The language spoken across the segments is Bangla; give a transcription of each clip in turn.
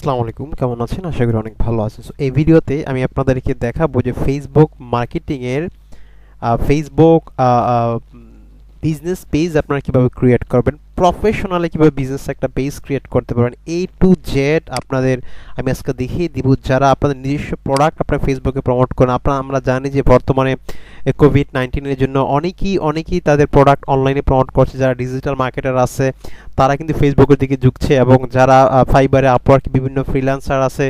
আসসালামু আলাইকুম, কেমন আছেন? আশা করি অনেক ভালো আছেন। সো এই ভিডিওতে আমি আপনাদেরকে দেখাবো যে ফেসবুক মার্কেটিং এর ফেসবুক বিজনেস পেজ আপনারা কিভাবে ক্রিয়েট করবেন, প্রফেশনালি কিভাবে বিজনেস একটা পেজ ক্রিয়েট করতে পারবেন, এ টু জেড আপনাদের আমি আজকে দেখিয়ে দিব। যারা আপনাদের নিজস্ব প্রোডাক্ট আপনারা ফেসবুকে প্রমোট করেন, আমরা জানি যে বর্তমানে কোভিড-19 এর জন্য অনেকেই তাদের প্রোডাক্ট অনলাইনে প্রমোট করছে। যারা ডিজিটাল মার্কেটার আছে তারা কিন্তু ফেসবুকের দিকে ঝুঁকছে, এবং যারা ফাইবারে, আপওয়ার্ক, বিভিন্ন ফ্রিল্যান্সার আছে,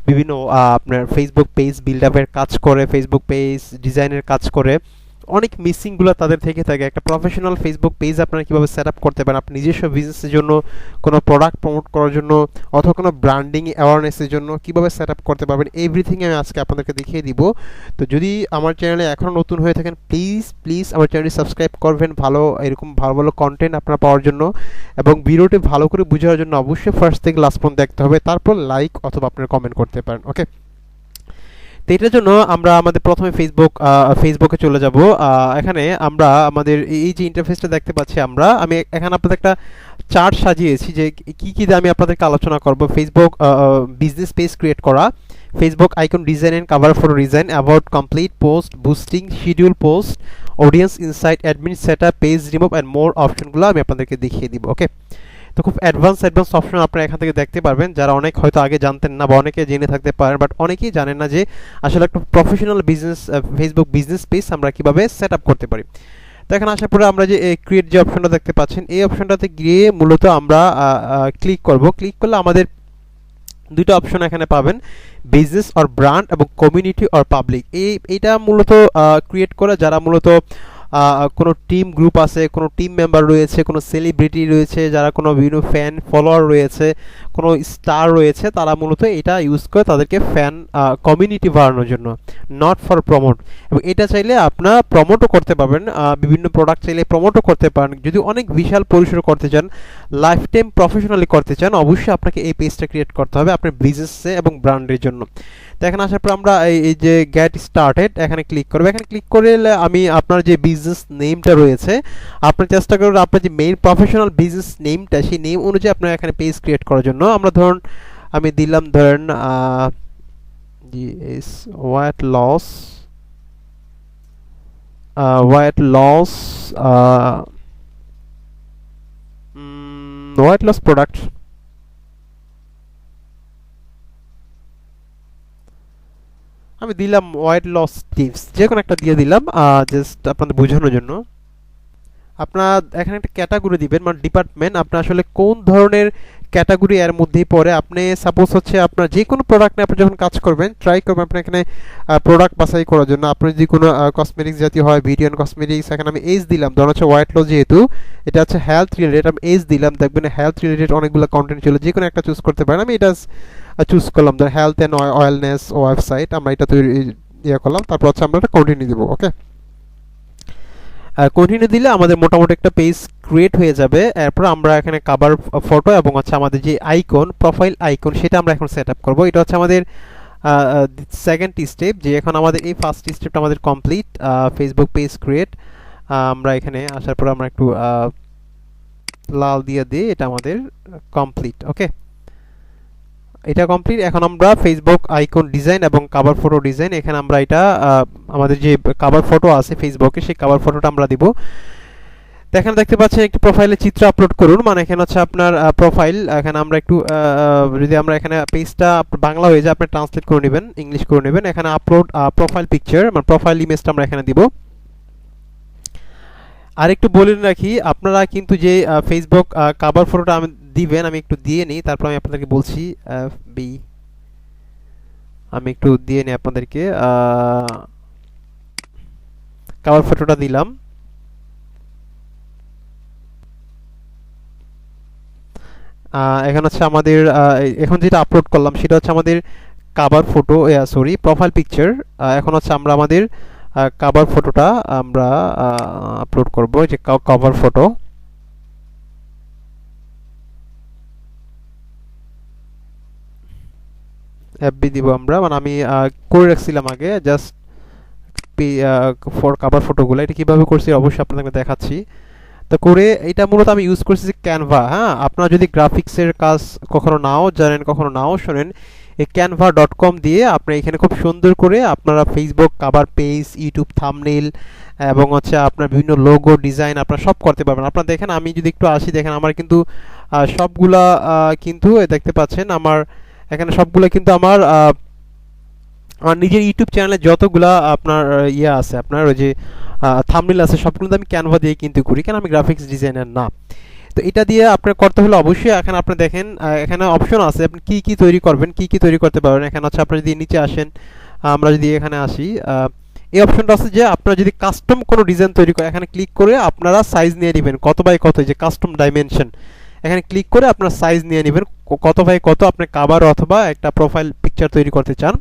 বিভিন্ন আপনার ফেসবুক পেজ বিল্ড আপের কাজ করে, ফেসবুক পেজ ডিজাইনের কাজ করে, অনেক মিসিংগুলো তাদের থেকে থাকে। একটা প্রফেশনাল ফেসবুক পেজ আপনারা কীভাবে সেট আপ করতে পারেন, আপনি নিজস্ব বিজনেসের জন্য, কোনো প্রোডাক্ট প্রমোট করার জন্য, অথবা কোনো ব্র্যান্ডিং অ্যাওয়ারনেসের জন্য কীভাবে সেট আপ করতে পারবেন, এভরিথিং আমি আজকে আপনাদেরকে দেখিয়ে দিব। তো যদি আমার চ্যানেলে এখনও নতুন হয়ে থাকেন, প্লিজ আমার চ্যানেলটি সাবস্ক্রাইব করবেন, এরকম ভালো ভালো কন্টেন্ট আপনারা পাওয়ার জন্য, এবং ভিডিওটি ভালো করে বোঝার জন্য অবশ্যই ফার্স্ট থেকে লাস্ট পর্যন্ত দেখতে হবে, তারপর লাইক অথবা আপনারা কমেন্ট করতে পারেন। ওকে, তো এটার জন্য আমরা আমাদের প্রথমে ফেসবুকে চলে যাব। এখানে আমরা আমাদের এই যে ইন্টারফেসটা দেখতে পাচ্ছি, আমি এখানে আপনাদের একটা চার্ট সাজিয়েছি যে কি কি দিয়ে আমি আপনাদেরকে আলোচনা করব। ফেসবুক বিজনেস পেজ ক্রিয়েট করা, Facebook icon design and cover photo design, about, complete, post, boosting, schedule post, audience insight, admin setup, page remove and more অপশনগুলো আমি আপনাদেরকে দেখিয়ে দিব। ওকে, তো খুব অ্যাডভান্স অপশন আপনারা এখান থেকে দেখতে পারবেন, যারা অনেক হয়তো আগে জানতেন না, বা অনেকে জেনে থাকতে পারেন, বাট অনেকেই জানেন না যে আসলে একটা professional business Facebook business page আমরা কিভাবে সেট আপ করতে পারি। তো এখানে আসার পরে আমরা যে ক্রিয়েট যে অপশনটা দেখতে পাচ্ছেন, এই অপশনটাতে গিয়ে মূলত আমরা ক্লিক করব। ক্লিক করলে আমাদের দুটো অপশন এখানে পাবেন, বিজনেস অর ব্র্যান্ড এবং কমিউনিটি অর পাবলিক। এইটা মূলত ক্রিয়েট করে যারা মূলত কোনো টিম গ্রুপ আছে, কোনো টিম মেম্বার রয়েছে, কোনো সেলিব্রিটি রয়েছে, যারা কোনো বিভিন্ন ফ্যান ফলোয়ার রয়েছে, কোনো স্টার রয়েছে, তারা মূলত এটা ইউজ করে তাদেরকে ফ্যান কমিউনিটি বাড়ানোর জন্য, নট ফর প্রমোট। এবং এটা চাইলে আপনারা প্রমোটও করতে পারবেন, বিভিন্ন প্রোডাক্ট চাইলে প্রমোটও করতে পারেন। যদি অনেক বিশাল পরিসর করতে চান, লাইফ টাইম প্রফেশনালি করতে চান, অবশ্যই আপনাকে এই পেজটা ক্রিয়েট করতে হবে আপনার বিজনেসে এবং ব্র্যান্ডের জন্য। তো এখানে আসার পর আমরা এই যে গেট স্টার্টেড এখানে ক্লিক করবো। এখানে ক্লিক করলে আমি আপনার যে বিজনেস নেমটা রয়েছে, আপনার চেষ্টা করবেন আপনার যে মেইন প্রফেশনাল বিজনেস নেমটা, সেই নেম অনুযায়ী আপনার এখানে পেজ ক্রিয়েট করার জন্য আমরা আমি দিলাম weight loss weight loss weight loss product. আমি দিলাম ওয়েট লস টিপস, যে কোনো একটা দিয়ে দিলাম জাস্ট আপনাদের বোঝানোর জন্য। আপনার এখানে একটা ক্যাটাগরি দিবেন, মানে ডিপার্টমেন্ট, আপনার আসলে কোন ধরনের ক্যাটাগরি এর মধ্যেই পড়ে। আপনি সাপোজ হচ্ছে আপনার যে কোনো প্রোডাক্ট নিয়ে আপনি যখন কাজ করবেন, ট্রাই করবেন আপনি এখানে প্রোডাক্ট বাছাই করার জন্য। আপনার যদি কোনো কসমেটিক্স জাতীয় হয়, বিউটি অ্যান্ড কসমেটিক্স, এখানে আমি এজ দিলাম, ধরুন হচ্ছে হোয়াইট লস, যেহেতু এটা হচ্ছে হেলথ রিলেটেড, আমি এজ দিলাম। দেখবেন হেলথ রিলেটেড অনেকগুলো কন্টেন্ট ছিল, যে কোনো একটা চুজ করতে পারেন। আমি এটা চুজ করলাম, ধর হেলথ অ্যান্ড ওয়েলনেস ওয়েবসাইট, আমরা এটা তৈরি করলাম। তারপর হচ্ছে আমরা এটা কন্টিনিউ দিব। ওকে, কন্টিনিউ দিলে আমাদের মোটামুটি একটা পেজ ক্রিয়েট হয়ে যাবে। এরপর আমরা এখানে কভার ফটো এবং হচ্ছে আমাদের যে আইকন, প্রোফাইল আইকন, সেটা আমরা এখন সেট আপ করবো। এটা হচ্ছে আমাদের সেকেন্ড স্টেপ, যে এখন আমাদের এই ফার্স্ট স্টেপটা আমাদের কমপ্লিট, ফেসবুক পেজ ক্রিয়েট। আমরা এখানে আসার পর আমরা একটু লাল দিয়ে দিই, এটা আমাদের কমপ্লিট। ওকে, এটা কমপ্লিট। এখন আমরা ফেসবুক আইকন ডিজাইন এবং কভার ফটো ডিজাইন, এখানে আমরা এটা আমাদের যে কভার ফটো আছে ফেসবুকে, সেই কভার ফটোটা আমরা দিব। তো এখানে দেখতে পাচ্ছেন একটি প্রোফাইলে চিত্র আপলোড করুন, মানে এখানে হচ্ছে আপনার প্রোফাইল। এখানে আমরা একটু যদি আমরা এখানে পেজটা বাংলা হয়ে যায়, আপনি ট্রান্সলেট করে নেবেন, ইংলিশ করে নেবেন। এখানে আপলোড প্রোফাইল পিকচার, মানে প্রোফাইল ইমেজটা আমরা এখানে দিব। আর একটু বলে রাখি, আপনারা কিন্তু যে ফেসবুক কভার ফটোটা আমি দিবেন, আমি একটু দিয়ে নিই, তারপর আমি আপনাদেরকে বলছি। আমি একটু দিয়ে নিই আপনাদেরকে, কভার ফটোটা দিলাম। এখন হচ্ছে আমাদের এখন যেটা আপলোড করলাম সেটা হচ্ছে আমাদের cover photo, sorry profile picture. এখন হচ্ছে আমরা আমাদের কভার ফটোটা আমরা আপলোড করব, যে কভার ফটো। এফবি দিব আমরা, মানে আমি করে রাখছিলাম আগে জাস্ট ফর কভার ফটোগুলো। এটা কীভাবে করছি অবশ্যই আপনাদেরকে দেখাচ্ছি। তো করে এটা মূলত আমি ইউজ করছি যে ক্যানভা। হ্যাঁ, আপনারা যদি গ্রাফিক্সের কাজ কখনো নাও জানেন, কখনো নাও শোনেন, এই canva.com দিয়ে আপনি এখানে খুব সুন্দর করে আপনারা Facebook cover page, YouTube thumbnail এবং হচ্ছে আপনার বিভিন্ন লোগো ডিজাইন আপনারা সব করতে পারবেন। আপনারা দেখেন, আমি যদি একটু আসি, দেখেন আমার কিন্তু সবগুলা কিন্তু দেখতে পাচ্ছেন আমার এখানে সবগুলা কিন্তু আমার আমার নিজের ইউটিউব চ্যানেলে যতগুলা আপনার ইয়ে আছে, আপনার ওই যে থাম্বনেইল আছে, সবগুলো আমি ক্যানভা দিয়ে কিন্তু করি, কেন আমি গ্রাফিক্স ডিজাইনার না। তো এটা দিয়ে আপনার করতে হলে অবশ্যই এখানে আপনি দেখেন এখানে অপশন আছে আপনি কি কি তৈরি করবেন, কি কি তৈরি করতে পারবেন। এখানে হচ্ছে আপনি যদি নিচে আসেন, আমরা যদি এখানে আসি, এই অপশনটা আছে যে আপনারা যদি কাস্টম কোনো ডিজাইন তৈরি করে এখানে ক্লিক করে আপনারা সাইজ নিয়ে নেবেন কত বাই কত, যে কাস্টম ডাইমেনশন, এখানে ক্লিক করে আপনারা সাইজ নিয়ে নেবেন কত বাই কত আপনি কভার অথবা একটা প্রোফাইল পিকচার তৈরি করতে চান।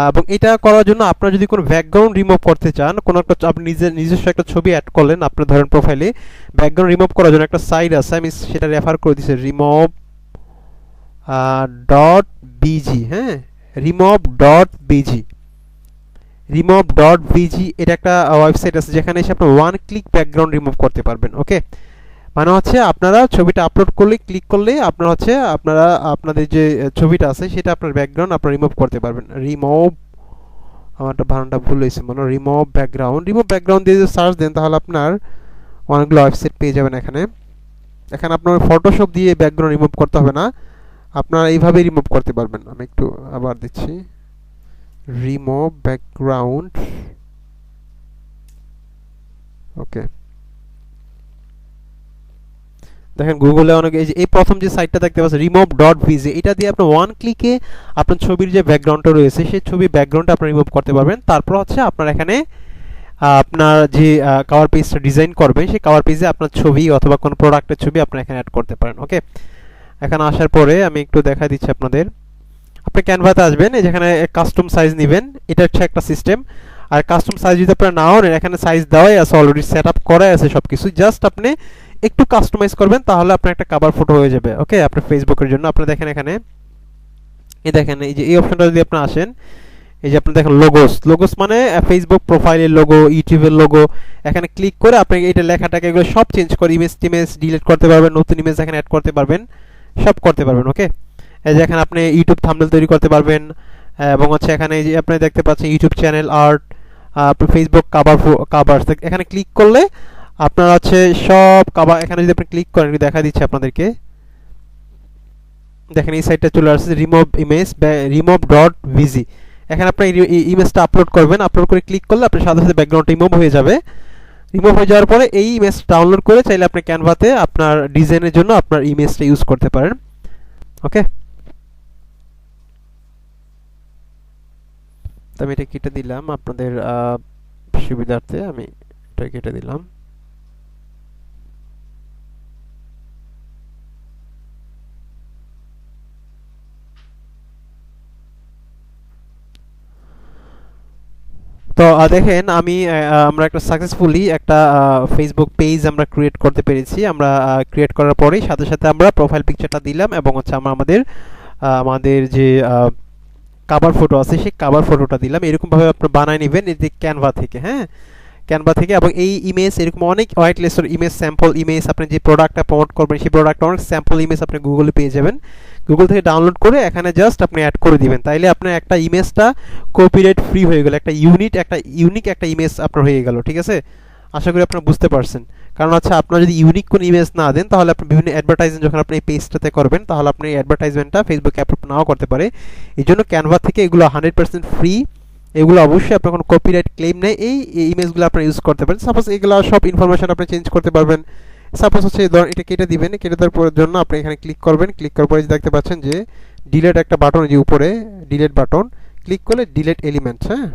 এবং এটা করার জন্য আপনারা যদি কোনো ব্যাকগ্রাউন্ড রিমুভ করতে চান, কোনো একটা আপনি নিজস্ব একটা ছবি অ্যাড করলেন আপনার ধরেন প্রোফাইলে, ব্যাকগ্রাউন্ড রিমুভ করার জন্য একটা সাইট আছে, আমি সেটা রেফার করে দিচ্ছি, রিমুভ ডট বিজি। হ্যাঁ, remove dot busy, remove dot busy, এটা একটা ওয়েবসাইট আছে যেখানে এসে আপনি ওয়ান ক্লিক ব্যাকগ্রাউন্ড রিমুভ করতে পারবেন। ওকে, মানে হচ্ছে আপনারা ছবিটা আপলোড করলে ক্লিক করলে আপনারা হচ্ছে আপনারা আপনাদের যে ছবিটা আছে সেটা আপনার ব্যাকগ্রাউন্ড আপনারা রিমুভ করতে পারবেন। রিমুভ, আমারটা বানানটা ভুল হয়েছে মানে, রিমুভ ব্যাকগ্রাউন্ড, রিমুভ ব্যাকগ্রাউন্ড দিয়ে যদি সার্চ দেন তাহলে আপনার অনেকগুলো ওয়েবসাইট পেয়ে যাবেন। এখানে এখানে আপনার ফটোশপ দিয়ে ব্যাকগ্রাউন্ড রিমুভ করতে হবে না, আপনারা এইভাবে রিমুভ করতে পারবেন। আমি একটু আবার দিচ্ছি, রিমুভ ব্যাকগ্রাউন্ড। ওকে, দেখেন গুগলে অনেক এই প্রথম যে সাইটটা দেখতে পাচ্ছেন রিমুভ ডট ভিজি, এটা দিয়ে আপনি ওয়ান ক্লিকে আপনার ছবির যে ব্যাকগ্রাউন্ডটা রয়েছে সেই ছবির ব্যাকগ্রাউন্ডটা আপনি রিমুভ করতে পারবেন। তারপর হচ্ছে আপনার এখানে আপনার যে কভার পেজটা ডিজাইন করবেন সেই কভার পেজে আপনার ছবি অথবা কোনো প্রোডাক্টের ছবি আপনি এখানে অ্যাড করতে পারেন। ওকে, এখানে আসার পরে আমি একটু দেখা দিচ্ছি আপনাদের, আপনি ক্যানভাতে আসবেন, যেখানে কাস্টম সাইজ নেবেন, এটা হচ্ছে একটা সিস্টেম। আর কাস্টম সাইজ যদি আপনারা নাও নেন, এখানে সাইজ দেওয়াই আছে, অলরেডি সেট আপ করাই আছে সব কিছু, জাস্ট আপনি একটু কাস্টমাইজ করবেন তাহলে আপনার একটা কভার ফটো হয়ে যাবে। ওকে, আপনার ফেসবুকের জন্য আপনি দেখেন এখানে এই দেখেন এই যে এই অপশনটা যদি আপনি আসেন, এই যে আপনি দেখেন লোগোস, লোগোস মানে ফেসবুক প্রোফাইলের লোগো, ইউটিউবের লোগো, এখানে ক্লিক করে আপনি এটা লেখাটাকে এগুলো সব চেঞ্জ করে ইমেজ টিমেজ ডিলিট করতে পারবেন, নতুন ইমেজ এখানে অ্যাড করতে পারবেন, সব করতে পারবেন। ওকে, এই যে এখানে আপনি ইউটিউব থাম্বনেল তৈরি করতে পারবেন, এবং হচ্ছে এখানে এই যে আপনি দেখতে পাচ্ছেন YouTube channel art, Facebook cover, এখানে ক্লিক করলে আপনার হচ্ছে সব কাভার, এখানে যদি আপনি ক্লিক করেন দেখা দিচ্ছে আপনাদেরকে, দেখেন এই সাইটটা চলে আসছে রিমুভ ইমেজ, রিমুভ ডট ভিজি, এখানে আপনি ইমেজটা আপলোড করবেন, আপলোড করে ক্লিক করলে আপনার সাথে সাথে ব্যাকগ্রাউন্ড রিমুভ হয়ে যাবে। রিমুভ হয়ে যাওয়ার পরে এই ইমেজ ডাউনলোড করে চাইলে আপনি ক্যানভাতে আপনার ডিজাইনের জন্য আপনার ইমেজটা ইউজ করতে পারেন। ওকে, তো আমি এটা কেটে দিলাম আপনাদের সুবিধার্থে, আমি এটা কেটে দিলাম। তো দেখেন আমি আমরা একটা সাকসেসফুলি একটা ফেসবুক পেজ আমরা ক্রিয়েট করতে পেরেছি। আমরা ক্রিয়েট করার পরেই সাথে সাথে আমরা প্রোফাইল পিকচারটা দিলাম এবং হচ্ছে আমরা আমাদের যে কভার ফটো আছে সেই কভার ফটোটা দিলাম। এরকমভাবে আপনি বানায় নেবেন এই যে ক্যানভা থেকে। হ্যাঁ, ক্যানভা থেকে, এবং এই ইমেজ এরকম অনেক হোয়াইট লিস্টের ইমেজ, স্যাম্পল ইমেজ, আপনি যে প্রোডাক্টটা প্রমোট করবেন সেই প্রোডাক্টটা অনেক স্যাম্পল ইমেজ আপনি গুগলে পেয়ে যাবেন। গুগল থেকে ডাউনলোড করে এখানে জাস্ট আপনি অ্যাড করে দিবেন, তাইলে আপনার একটা ইমেজটা কপিরাইট ফ্রি হয়ে গেল, একটা ইউনিক একটা ইমেজ আপনার হয়ে গেল। ঠিক আছে, আশা করি আপনারা বুঝতে পারছেন। কারণ হচ্ছে আপনারা যদি ইউনিক কোনো ইমেজ না দেন তাহলে আপনি বিভিন্ন অ্যাডভার্টাইজমেন্ট যখন আপনি এই পেজটাতে করবেন তাহলে আপনি এই অ্যাডভার্টাইজমেন্টটা ফেসবুক অ্যাপ্রুভ নাও করতে পারে। এই জন্য ক্যানভা থেকে এগুলো 100% ফ্রি, এগুলো অবশ্যই আপনার কোনো কপিরাইট ক্লেম নেই, এই ইমেজগুলো আপনারা ইউজ করতে পারেন। সাপোজ এগুলো সব ইনফরমেশন আপনি চেঞ্জ করতে পারবেন। সাপোজ হচ্ছে ধরুন এটা কেটে দিবেন, কেটে দেওয়ার জন্য আপনি এখানে ক্লিক করবেন, ক্লিক করার পরে দেখতে পাচ্ছেন যে ডিলিট একটা বাটন, যে উপরে ডিলিট বাটন ক্লিক করলে ডিলিট এলিমেন্টস। হ্যাঁ,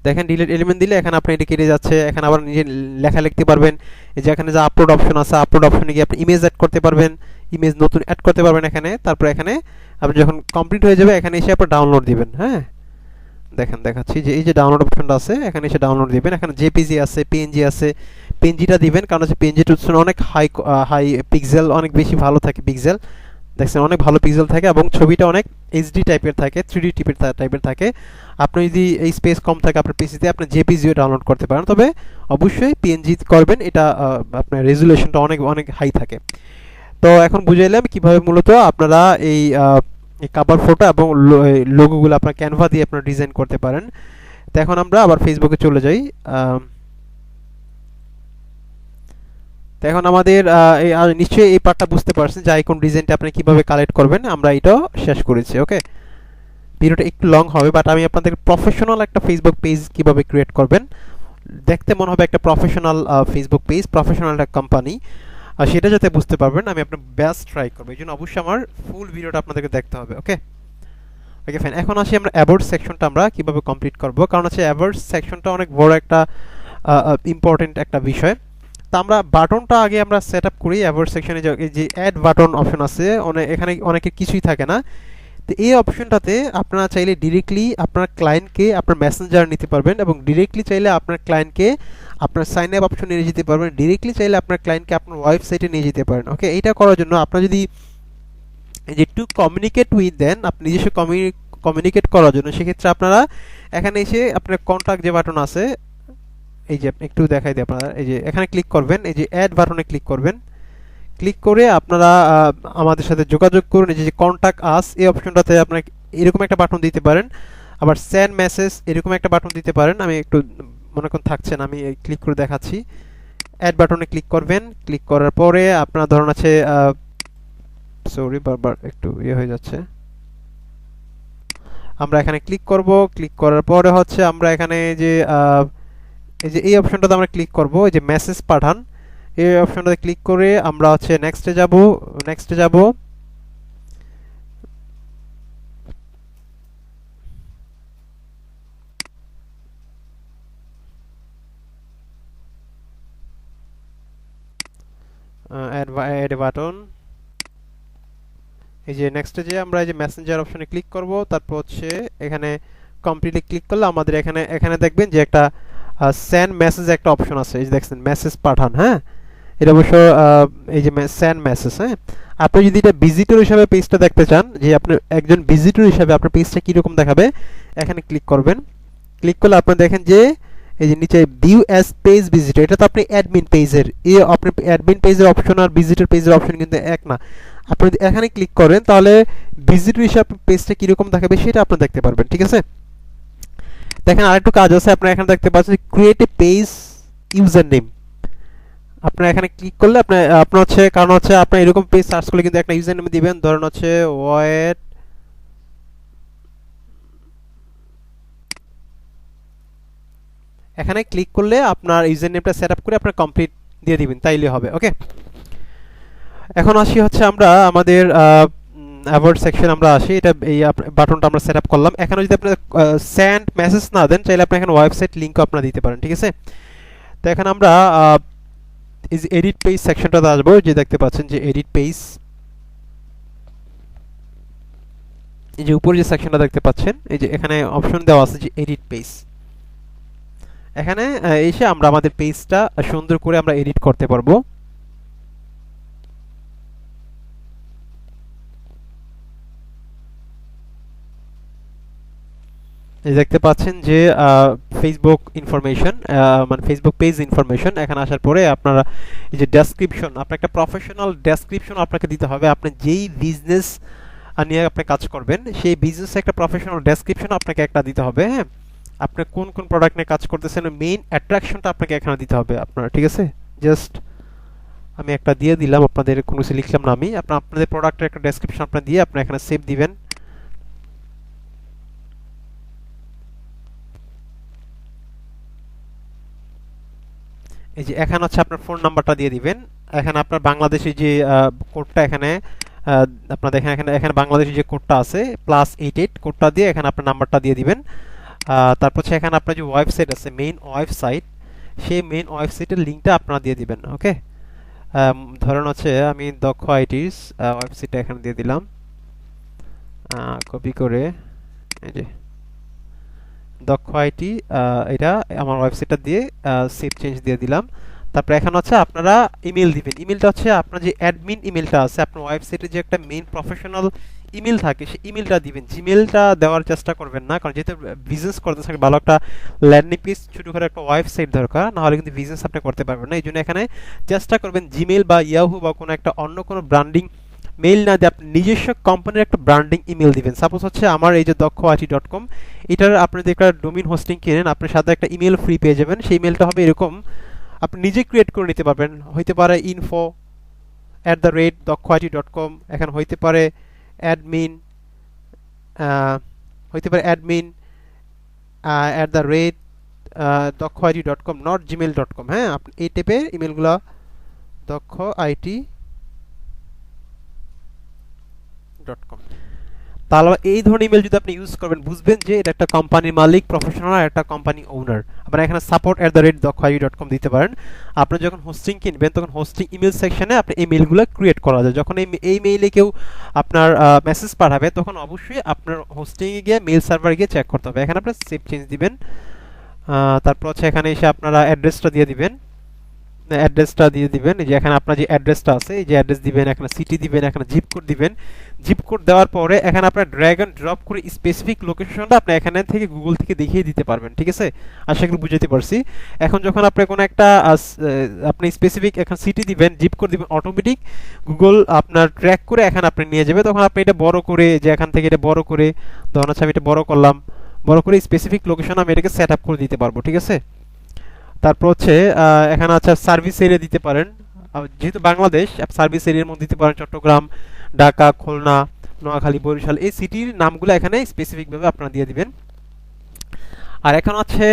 দেখেন ডিলিট এলিমেন্ট দিলে এখানে আপনি এটা কেটে যাচ্ছে, এখানে আবার নিজে লেখা লিখতে পারবেন। এই যে এখানে যে আপলোড অপশন আছে, আপলোড অপশনে গিয়ে আপনি ইমেজ অ্যাড করতে পারবেন, ইমেজ নতুন অ্যাড করতে পারবেন এখানে। তারপর এখানে আপনি যখন কমপ্লিট হয়ে যাবে এখানে এসে আপনি ডাউনলোড দিবেন। হ্যাঁ, দেখেন দেখাচ্ছি যে এই যে ডাউনলোড অপশনটা আছে এখানে এসে ডাউনলোড দিবেন। এখানে জেপিজি আছে, পিএনজি আছে, পিএনজিটা দিবেন কারণ হচ্ছে পিএনজিটা অনেক হাই পিক্সেল, অনেক বেশি ভালো থাকে পিক্সেল। দেখছেন অনেক ভালো পিক্সেল থাকে এবং ছবিটা অনেক এইচডি টাইপের থাকে, 3D টাইপের থাকে। আপনি যদি এই স্পেস কম থাকে আপনার পিসিতে, আপনি জেপিজিও ডাউনলোড করতে পারেন, তবে অবশ্যই পিএনজি করবেন, এটা আপনার রেজুলেশনটা অনেক অনেক হাই থাকে। তো এখন বুঝাইলাম কিভাবে মূলত আপনারা এই কভার ফটো এবং লোগোগুলো আপনার ক্যানভা দিয়ে আপনারা ডিজাইন করতে পারেন। তো এখন আমরা আবার ফেসবুকে চলে যাই। তো এখন আমাদের নিশ্চয়ই এই পার্টটা বুঝতে পারছেন যে আইকন ডিজাইনটা আপনি কিভাবে কালেক্ট করবেন, আমরা এটাও শেষ করেছি। ওকে, ভিডিওটা একটু লং হবে, বাট আমি আপনাদের প্রফেশনাল একটা ফেসবুক পেজ কিভাবে ক্রিয়েট করবেন, দেখতে মনে হবে একটা প্রফেশনাল ফেসবুক পেজ, প্রফেশনাল একটা কোম্পানি, আর সেটা যাতে বুঝতে পারবেন আমি আপনার বেস্ট ট্রাই করবো। এই জন্য অবশ্যই আমার ফুল ভিডিওটা আপনাদেরকে দেখতে হবে। ওকে ওকে ফাইন। এখন আসি আমরা অ্যাবাউট সেকশনটা আমরা কিভাবে কমপ্লিট করব, কারণ হচ্ছে অ্যাবাউট সেকশনটা অনেক বড় একটা ইম্পর্টেন্ট একটা বিষয়। তো আমরা বাটনটা আগে আমরা সেট আপ করি। অ্যাবাউট সেকশনে যে অ্যাড বাটন অপশন আছে, এখানে অনেকের কিছুই থাকে না। তো এই অপশনটাতে আপনারা চাইলে ডিরেক্টলি আপনার ক্লায়েন্টকে আপনার মেসেঞ্জার নিতে পারবেন, এবং ডিরেক্টলি চাইলে আপনার ক্লায়েন্টকে আপনার সাইন আপ অপশন নিয়ে যেতে পারবেন, ডিরেক্টলি চাইলে আপনার ক্লায়েন্টকে আপনার ওয়েবসাইটে নিয়ে যেতে পারেন। ওকে, এইটা করার জন্য আপনার যদি যে টু কমিউনিকেট উইথ দেন, আপনি নিজস্ব কমিউনিকেট করার জন্য, সেক্ষেত্রে আপনারা এখানে এসে আপনার কন্ট্যাক্ট যে বাটন আছে, এই যে আপনি একটু দেখাই দিই আপনারা, এই যে এখানে ক্লিক করবেন, এই যে অ্যাড বাটনে ক্লিক করবেন। ক্লিক করে আপনারা আমাদের সাথে যোগাযোগ করুন। এই যে কন্ট্যাক্ট আস, এই অপশনটাতে আপনারা এরকম একটা বাটন দিতে পারেন, আবার সেন্ড মেসেজ এরকম একটা বাটন দিতে পারেন। আমি একটু মনে করুন থাকছেন, আমি ক্লিক করে দেখাচ্ছি। অ্যাড বাটনে ক্লিক করবেন। ক্লিক করার পরে আপনার ধরুন আছে, সরি বারবার একটু হয়ে যাচ্ছে। আমরা এখানে ক্লিক করব। ক্লিক করার পরে হচ্ছে আমরা এখানে যে এই অপশনটাতে আমরা ক্লিক করব, এই যে মেসেজ পাঠান, এই অপশনটাতে ক্লিক করে আমরা হচ্ছে নেক্সটে যাব। অ্যাড বাটন, এই যে নেক্সটে যে আমরা এই যে মেসেঞ্জার অপশনে ক্লিক করব, তারপর হচ্ছে এখানে কমপ্লিটলি ক্লিক করলে আমাদের এখানে দেখবেন যে একটা সেন্ড মেসেজ একটা অপশন আছে, এই যে দেখছেন মেসেজ পাঠান। হ্যাঁ, এটা অবশ্য এই যে সেন্ড মেসেজ। হ্যাঁ, আপনি যদি এটা ভিজিটর হিসাবে পেজটা দেখতে চান, যে আপনি একজন ভিজিটর হিসাবে আপনার পেজটা কীরকম দেখাবে, এখানে ক্লিক করবেন। ক্লিক করলে আপনি দেখেন যে এই যে নিচে ভিউ অ্যাজ পেজ ভিজিটর, এটা তো আপনি অ্যাডমিন পেজের, এই আপনি অ্যাডমিন পেজের অপশন আর ভিজিটর পেজের অপশন কিন্তু এক না। আপনি যদি এখানে ক্লিক করেন তাহলে ভিজিটর হিসাবে পেজটা কীরকম দেখাবে সেটা আপনি দেখতে পারবেন। ঠিক আছে, দেখেন আরেকটু কাজ আছে। আপনারা এখানে দেখতে পাচ্ছেন create a page user name, আপনার এখানে ক্লিক করলে আপনার হচ্ছে, কারণ হচ্ছে আপনার এরকম পেজ সার্চ করলে কিন্তু একটা ইউজার নেম দিবেন, ধরুন হচ্ছে ওয়েট, এখানে ক্লিক করলে আপনার ইউজার নেমটা সেট আপ করে আপনার কমপ্লিট দিয়ে দিবেন, তাইলে হবে। ওকে, এখন আসি হচ্ছে আমরা আমাদের অ্যাবাউট সেকশন আমরা আসি। এটা এই বাটনটা আমরা সেট আপ করলাম। এখানে যদি আপনি সেন্ড মেসেজ না দেন, চাইলে আপনি এখানে ওয়েবসাইট লিঙ্কও আপনারা দিতে পারেন। ঠিক আছে, তো এখানে আমরা এই যে এডিট পেজ সেকশনটাতে আসবো, যে দেখতে পাচ্ছেন যে এডিট পেজ, এই যে উপরে যে সেকশনটা দেখতে পাচ্ছেন, এই যে এখানে অপশন দেওয়া আছে যে এডিট পেজ। এখানে এসে আমরা আমাদের পেজটা সুন্দর করে আমরা এডিট করতে পারবো। এই দেখতে পাচ্ছেন যে ফেসবুক ইনফরমেশন, মানে ফেসবুক পেজ ইনফরমেশন। এখানে আসার পরে আপনারা এই যে ডেসক্রিপশন, আপনার একটা প্রফেশনাল ডেসক্রিপশন আপনাকে দিতে হবে। আপনি যেই বিজনেস নিয়ে আপনি কাজ করবেন, সেই বিজনেসে একটা প্রফেশনাল ডেসক্রিপশন আপনাকে একটা দিতে হবে। হ্যাঁ, আপনি কোন কোন প্রোডাক্ট নিয়ে কাজ করতেছেন, মেইন অ্যাট্রাকশনটা আপনাকে এখানে দিতে হবে আপনার। ঠিক আছে, জাস্ট আমি একটা দিয়ে দিলাম, আপনাদের কোনো কিছু লিখলাম না আমি, আপনাদের প্রোডাক্টের একটা ডেসক্রিপশন আপনি দিয়ে আপনি এখানে সেভ দিবেন। এই যে এখানে হচ্ছে আপনার ফোন নাম্বারটা দিয়ে দিবেন। এখানে আপনার বাংলাদেশি যে কোডটা এখানে আপনার দেখেন, এখানে বাংলাদেশি যে কোডটা আছে +88 কোডটা দিয়ে এখানে আপনার নাম্বারটা দিয়ে দিবেন। তারপর হচ্ছে এখানে আপনার যে ওয়েবসাইট আছে, মেইন ওয়েবসাইট, সেই মেইন ওয়েবসাইটের লিঙ্কটা আপনারা দিয়ে দিবেন। ওকে, ধরুন হচ্ছে আমি দক্ষ আইটির ওয়েবসাইটটা এখানে দিয়ে দিলাম, কপি করে, এই যে দক্ষ আইটি, এটা আমার ওয়েবসাইটটা দিয়ে সেভ চেঞ্জ দিয়ে দিলাম। তারপরে এখানে হচ্ছে আপনারা ইমেল দিবেন। ইমেলটা হচ্ছে আপনার যে অ্যাডমিন ইমেলটা আছে আপনার ওয়েবসাইটে যে একটা মেইন প্রফেশনাল ইমেল থাকে সেই ইমেলটা দিবেন। জিমেলটা দেওয়ার চেষ্টা করবেন না, কারণ যেহেতু বিজনেস করতে থাকে ভালো একটা ল্যান্ডিং পেজ ছোটো করে একটা ওয়েবসাইট দরকার, নাহলে কিন্তু বিজনেস আপনি করতে পারবেন না। এই জন্য এখানে চেষ্টা করবেন জিমেল বা ইয়াহু বা কোনো একটা অন্য কোনো ব্র্যান্ডিং মেইল না দিয়ে আপনি নিজস্ব কোম্পানির একটা ব্র্যান্ডিং ইমেল দিবেন। সাপোজ হচ্ছে আমার এই যে দক্ষআইটি.com, এটার আপনি যদি একটা ডোমেইন হোস্টিং কিনেন আপনার সাথে একটা ইমেল ফ্রি পেয়ে যাবেন। সেই ইমেলটা হবে এরকম, আপনি নিজে ক্রিয়েট করে নিতে পারবেন। হইতে পারে info@দক্ষআইটি.com, এখানে হইতে পারে অ্যাডমিন, হইতে পারে অ্যাডমিন @দক্ষআইটি.com, নট gmail.com। হ্যাঁ, আপনি এই টাইপের ইমেলগুলো দক্ষআইটি.com। তাহলে এই ধরনের ইমেল যদি আপনি ইউজ করবেন বুঝবেন যে এটা একটা কোম্পানির মালিক, প্রফেশনাল, আর একটা কোম্পানি ওনার। আপনারা এখানে support@দক্ষআইটি.com দিতে পারেন। আপনি যখন হোস্টিং কিনবেন তখন হোস্টিং ইমেল সেকশনে আপনি এই মেইলগুলো ক্রিয়েট করা যায়। যখন এই মেইলে কেউ আপনার মেসেজ পাঠাবে তখন অবশ্যই আপনার হোস্টিংয়ে গিয়ে মেইল সার্ভারে গিয়ে চেক করতে হবে। এখানে আপনার সেভ চেঞ্জ দিবেন। তারপর হচ্ছে এখানে এসে আপনারা অ্যাড্রেসটা দিয়ে দিবেন। এই যে এখানে আপনার যে অ্যাড্রেসটা আছে এই যে অ্যাড্রেস দিবেন, এখানে সিটি দিবেন, এখানে জিপ কোড দিবেন। জিপ কোড দেওয়ার পরে এখানে আপনার ড্র্যাগ এন্ড ড্রপ করে স্পেসিফিক লোকেশনটা আপনি এখানে থেকে গুগল থেকে দেখিয়ে দিতে পারবেন। ঠিক আছে, আশা করি বুঝাতে পারছি। এখন যখন আপনি কোনো একটা আপনি স্পেসিফিক এখানে সিটি দিবেন, জিপ কোড দিবেন, অটোমেটিক গুগল আপনার ট্র্যাক করে এখানে আপনি নিয়ে যাবে। তখন আপনি এটা বড় করে, যে এখান থেকে এটা বড় করে, ধরুন হচ্ছে আমি এটা বড় করলাম, বড় করে স্পেসিফিক লোকেশন আমি এটাকে সেট আপ করে দিতে পারবো। ঠিক আছে, তারপর হচ্ছে এখানে আছে সার্ভিস এরিয়া দিতে পারেন। যেহেতু বাংলাদেশ, সার্ভিস এরিয়ার মধ্যে দিতে পারেন চট্টগ্রাম, ঢাকা, খুলনা, নোয়াখালী, বরিশাল, এই সিটির নামগুলো এখানে স্পেসিফিকভাবে আপনারা দিয়ে দিবেন। আর এখন আছে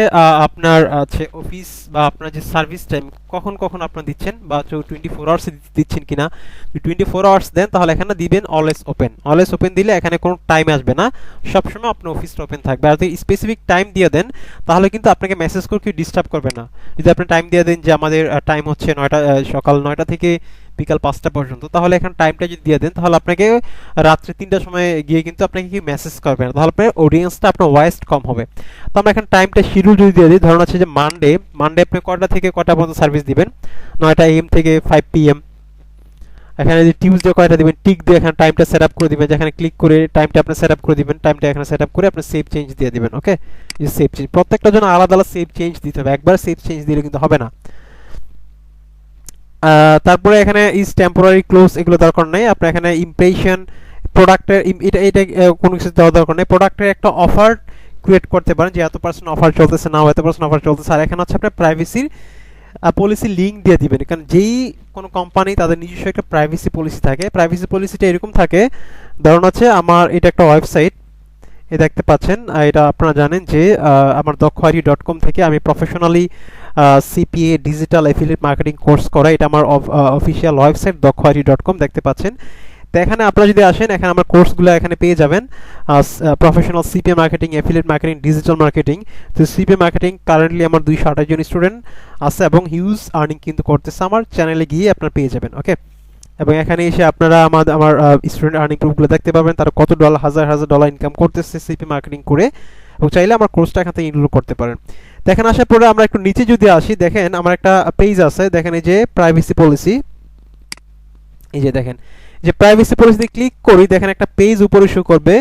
আপনার আছে অফিস বা আপনার যে সার্ভিস টাইম কখন কখন আপনারা দিচ্ছেন, বা 24 আওয়ার্স দিচ্ছেন কিনা। যদি 24 আওয়ার্স দেন তাহলে এখানে দিবেন অলওয়েজ ওপেন। অলওয়েজ ওপেন দিলে এখানে কোনো টাইম আসবে না, সবসময় আপনার অফিসটা ওপেন থাকবে। আর যদি স্পেসিফিক টাইম দিয়ে দেন তাহলে কিন্তু আপনাকে মেসেজ করে কেউ ডিস্টার্ব করবে না। যদি আপনি টাইম দিয়ে দেন যে আমাদের টাইম হচ্ছে সকাল 9টা থেকে বিকাল 5টা পর্যন্ত, তাহলে এখানে টাইমটা যদি দিয়ে দেন তাহলে আপনাকে রাত্রে 3টার সময় গিয়ে কিন্তু আপনাকে কি মেসেজ করবে না, তাহলে আপনার অডিয়েন্সটা আপনার ওয়েস্ট কম হবে। তো আমরা এখানে টাইমটা শিডিউল যদি দিয়ে দিই, ধরুন আছে যে মানডে আপনি কটা থেকে কটা পর্যন্ত সার্ভিস দিবেন, 9টা AM থেকে 5 PM। এখানে যে টিউসডে কয়টা দিবেন টিক দিয়ে এখানে টাইমটা সেট আপ করে দিবেন, যেখানে ক্লিক করে টাইমটা আপনি সেট আপ করে দিবেন, টাইমটা এখানে সেট আপ করে আপনি সেভ চেঞ্জ দিয়ে দিবেন। ওকে, এই সেভ চেঞ্জ প্রত্যেকটা জন্য আলাদা আলাদা সেভ চেঞ্জ দিতে হবে, একবার সেভ চেঞ্জ দিলে কিন্তু হবে না। তারপরে এখানে ইজ টেম্পোরারি ক্লোজ এগুলো দরকার নেই। আপনি এখানে ইমপ্রেশন প্রোডাক্টের এটা কোনো কিছু দেওয়া দরকার নেই। প্রোডাক্টের একটা অফার ক্রিয়েট করতে পারেন যে এত পার্সেন্ট অফার চলতেছে, না এত পার্সেন্ট অফার চলতেছে। আর এখানে হচ্ছে আপনার প্রাইভেসির পলিসি লিঙ্ক দিয়ে দিবেন, কারণ যেই কোনো কোম্পানি তাদের নিজস্ব একটা প্রাইভেসি পলিসি থাকে। প্রাইভেসি পলিসিটা এরকম থাকে, ধরুন হচ্ছে আমার এটা একটা ওয়েবসাইট, এই দেখতে পাচ্ছেন, এটা আপনারা জানেন যে আমার দক্ষআইটি.com থেকে আমি professionally CPA digital affiliate marketing course করা, এটা আমার অফিসিয়াল ওয়েবসাইট দক্ষআইটি.com দেখতে পাচ্ছেন। তো এখানে আপনারা যদি আসেন এখানে আমার কোর্সগুলো এখানে পেয়ে যাবেন, professional CPA marketing, affiliate marketing, digital marketing. তো সিপিএ মার্কেটিং কারেন্টলি আমার 228 জন স্টুডেন্ট আছে এবং হিউজ আর্নিং কিন্তু করতেছে, আমার চ্যানেলে গিয়ে আপনারা পেয়ে যাবেন। ওকে, এবং এখানে এসে আপনারা আমার স্টুডেন্ট আর্নিং গ্রুপগুলো দেখতে পাবেন, তারা কত হাজার হাজার ডলার ইনকাম করতেছে সিপি মার্কেটিং করে, এবং চাইলে আমার কোর্সটা এখান থেকে ইনরোল করতে পারেন। দেখেন আসার পরে আমরা একটু নিচে যদি আসি, দেখেন আমার একটা পেজ আছে, দেখেন এই যে প্রাইভেসি পলিসি, এই যে দেখেন যে প্রাইভেসি পলিসিতে ক্লিক করি, দেখেন একটা পেজ উপরে শো করবে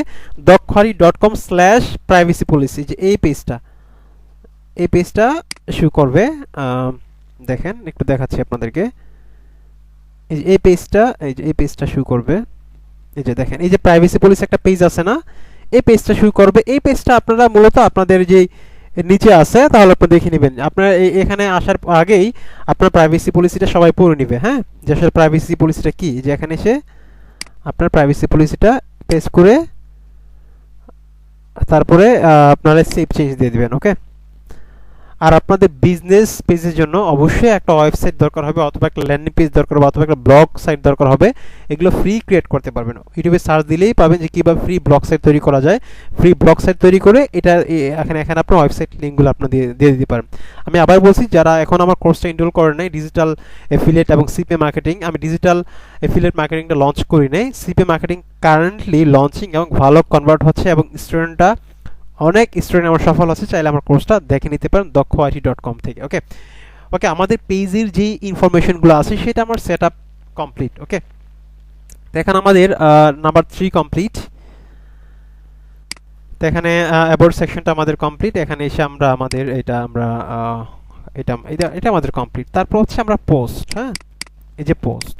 দক্ষআইটি.com/প্রাইভেসি পলিসি, যে এই পেজটা শো করবে। দেখেন একটু দেখাচ্ছি আপনাদেরকে, এই পেজটা শো করবে। এই যে দেখেন এই যে প্রাইভেসি পলিসি একটা পেজ আছে না, এই পেজটা শো করবে। এই পেজটা আপনারা মূলত আপনাদের যে নিচে আছে তাহলে আপনি দেখে নেবেন। আপনারা এখানে আসার আগেই আপনার প্রাইভেসি পলিসিটা সবাই পড়ে নেবে। হ্যাঁ, যে আসলে প্রাইভেসি পলিসিটা কি, যে এখানে এসে আপনার প্রাইভেসি পলিসিটা পেস্ট করে তারপরে আপনারা সেভ চেঞ্জ দিয়ে দিবেন। ওকে, আর আপনাদের বিজনেস পেজের জন্য অবশ্যই একটা ওয়েবসাইট দরকার হবে, অথবা একটা ল্যান্ডিং পেজ দরকার হবে, অথবা একটা ব্লগ সাইট দরকার হবে। এগুলো ফ্রি ক্রিয়েট করতে পারবেন, ইউটিউবে সার্চ দিলেই পাবেন যে কীভাবে ফ্রি ব্লগ সাইট তৈরি করা যায়। ফ্রি ব্লগ সাইট তৈরি করে এটা এখানে আপনার ওয়েবসাইট লিঙ্কগুলো আপনার দিয়ে দিতে পারেন। আমি আবার বলছি, যারা এখন আমার কোর্সটা এনরোল করে নাই ডিজিটাল অ্যাফিলিয়েট এবং সিপিএ মার্কেটিং, আমি ডিজিটাল অ্যাফিলিয়েট মার্কেটিংটা লঞ্চ করি নাই, সিপিএ মার্কেটিং কারেন্টলি লঞ্চিং এবং ভালো কনভার্ট হচ্ছে, এবং অনেক স্টুডেন্ট আমার সফল আছে। চাইলে আমার কোর্সটা দেখে নিতে পারেন দক্ষআইটি.com থেকে। ওকে ওকে, আমাদের পেজের যে ইনফরমেশনগুলো আছে সেটা আমার সেট আপ কমপ্লিট। ওকে, তো এখানে আমাদের নাম্বার 3 কমপ্লিট। তো এখানে অ্যাবাউট সেকশনটা আমাদের কমপ্লিট। এখানে এসে আমরা আমাদের এটা আমাদের কমপ্লিট। তারপর হচ্ছে আমরা পোস্ট, হ্যাঁ, এই যে পোস্ট,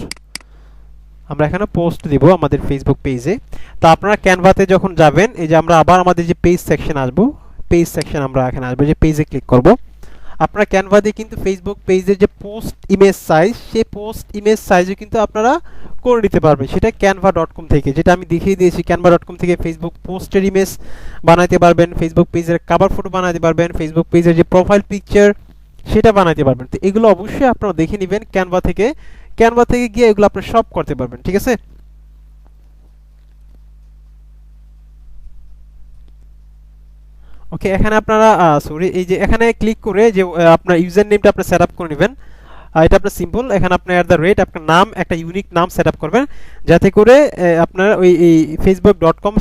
আমরা এখানে পোস্ট দিব আমাদের ফেসবুক পেজে। তো আপনারা ক্যানভাতে যখন যাবেন, এই যে আমরা আবার আমাদের যে পেজ সেকশন আসবো, পেজ সেকশন আমরা এখানে আসবো, যে পেজে ক্লিক করব। আপনারা ক্যানভা দিয়ে কিন্তু ফেসবুক পেজের যে পোস্ট ইমেজ সাইজ, সেই পোস্ট ইমেজ সাইজও কিন্তু আপনারা করে নিতে পারবেন, সেটা canva.com থেকে, যেটা আমি দেখিয়ে দিয়েছি। canva.com থেকে ফেসবুক পোস্টের ইমেজ বানাইতে পারবেন, ফেসবুক পেজের কভার ফটো বানাইতে পারবেন, ফেসবুক পেজের যে প্রোফাইল পিকচার সেটা বানাইতে পারবেন। তো এগুলো অবশ্যই আপনারা দেখে নেবেন ক্যানভা থেকে। ক্যানভা থেকে গিয়ে এগুলো আপনি সব করতে পারবেন, ঠিক আছে। ওকে, এখানে আপনারা সরি, এই যে এখানে ক্লিক করে যে আপনার ইউজার নেমটা আপনি সেট আপ করে নেবেন। এটা আপনার সিম্পল, এখানে আপনি @ আপনার নাম, একটা ইউনিক নাম সেট আপ করবেন, যাতে করে আপনার ওই facebook.com/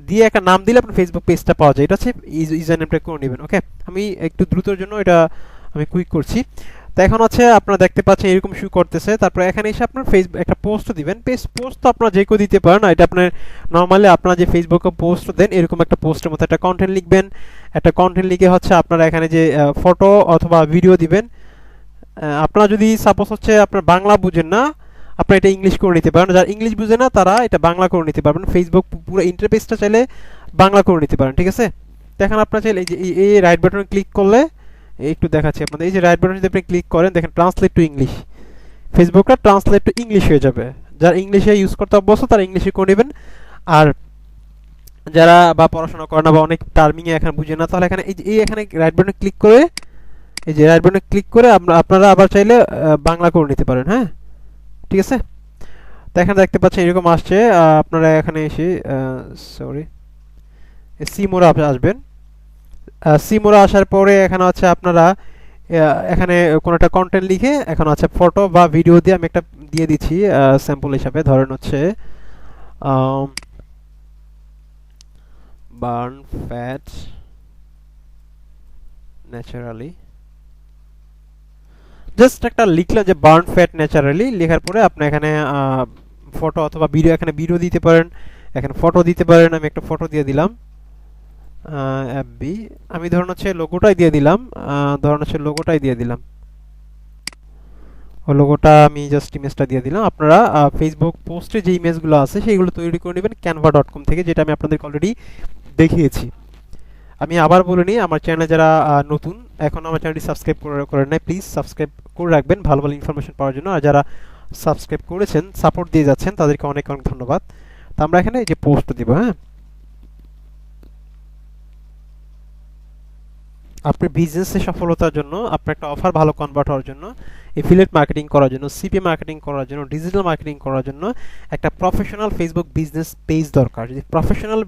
দিয়ে একটা নাম দিলে আপনার ফেসবুক পেজটা পাওয়া যায়। এটা হচ্ছে ইউজার নেমটা করে নেবেন। ওকে, আমি একটু দ্রুতর জন্য এটা আমি কুইক করছি। তো এখন হচ্ছে আপনারা দেখতে পাচ্ছেন এরকম শু করতেছে। তারপর এখানে এসে আপনার ফেসবুক একটা পোস্ট দিবেন। পোস্ট তো আপনারা যে কেউ দিতে পারেন, এটা আপনার নর্মালি আপনারা যে ফেসবুকে পোস্ট দেন এরকম একটা পোস্টের মতো একটা কন্টেন্ট লিখবেন। একটা কন্টেন্ট লিখে হচ্ছে আপনারা এখানে যে ফটো অথবা ভিডিও দিবেন। আপনারা যদি সাপোজ হচ্ছে আপনার বাংলা বুঝেন না, আপনারা এটা ইংলিশ করে নিতে পারেন। যারা ইংলিশ বুঝে না তারা এটা বাংলা করে নিতে পারবেন। ফেসবুক পুরো ইন্টারফেসটা চাইলে বাংলা করে নিতে পারেন, ঠিক আছে। দেখেন আপনারা চাইলে এই রাইট বাটনে ক্লিক করলে, একটু দেখাচ্ছি আপনাদের, এই যে রাইট বাটনে যদি আপনি ক্লিক করেন, দেখেন ট্রান্সলেট টু ইংলিশ, ফেসবুকটা ট্রান্সলেট টু ইংলিশ হয়ে যাবে। যারা ইংলিশে ইউজ করতে অভ্যস্ত তারা ইংলিশে করে নেবেন। আর যারা বা পড়াশোনা করে না বা অনেক টার্মিংয়ে এখানে বুঝে না, তাহলে এখানে এই এখানে রাইট বাটনে ক্লিক করে, এই যে রাইট বাটনে ক্লিক করে আপনারা আবার চাইলে বাংলা করে নিতে পারেন, হ্যাঁ, ঠিক আছে। তো এখানে দেখতে পাচ্ছেন এরকম আসছে। আপনারা এখানে এসে সরি সিমোরা আসবেন। সিমোরা আসার পরে এখানে হচ্ছে আপনারা এখানে কোনো একটা কন্টেন্ট লিখে, এখন হচ্ছে ফটো বা ভিডিও দিয়ে আমি একটা দিয়ে দিচ্ছি স্যাম্পল হিসাবে। ধরেন হচ্ছে বার্ন ফ্যাট ন্যাচারালি, জাস্ট একটা লিখলাম যে বার্ন ফ্যাট ন্যাচারালি। লেখার পরে আপনি এখানে ফটো অথবা ভিডিও, এখানে ভিডিও দিতে পারেন, এখানে ফটো দিতে পারেন। আমি একটা ফটো দিয়ে দিলাম এফবি। আমি ধরুন হচ্ছে লোগোটাই দিয়ে দিলাম, ও লোগোটা আমি জাস্ট ইমেজটা দিয়ে দিলাম। আপনারা ফেসবুক পোস্টে যে ইমেজগুলো আছে সেইগুলো তৈরি করে নেবেন canva.com থেকে, যেটা আমি আপনাদেরকে অলরেডি দেখিয়েছি। আমি আবার বলে নিই, আমার চ্যানেলে যারা নতুন, এখন আমার চ্যানেলটি সাবস্ক্রাইব করেন নাই, প্লিজ সাবস্ক্রাইব করে রাখবেন ভালো ভালো ইনফরমেশন পাওয়ার জন্য। আর যারা সাবস্ক্রাইব করেছেন, সাপোর্ট দিয়ে যাচ্ছেন, তাদেরকে অনেক অনেক ধন্যবাদ। তো আমরা এখানে এই যে পোস্ট দিব, হ্যাঁ, আপনার বিজনেসে সফলতার জন্য, আপনার একটা অফার ভালো কনভার্ট হওয়ার জন্য, এফিলিয়েট মার্কেটিং করার জন্য, সিপি মার্কেটিং করার জন্য, ডিজিটাল মার্কেটিং করার জন্য একটা প্রফেশনাল ফেসবুক বিজনেস পেজ দরকার। যদি professional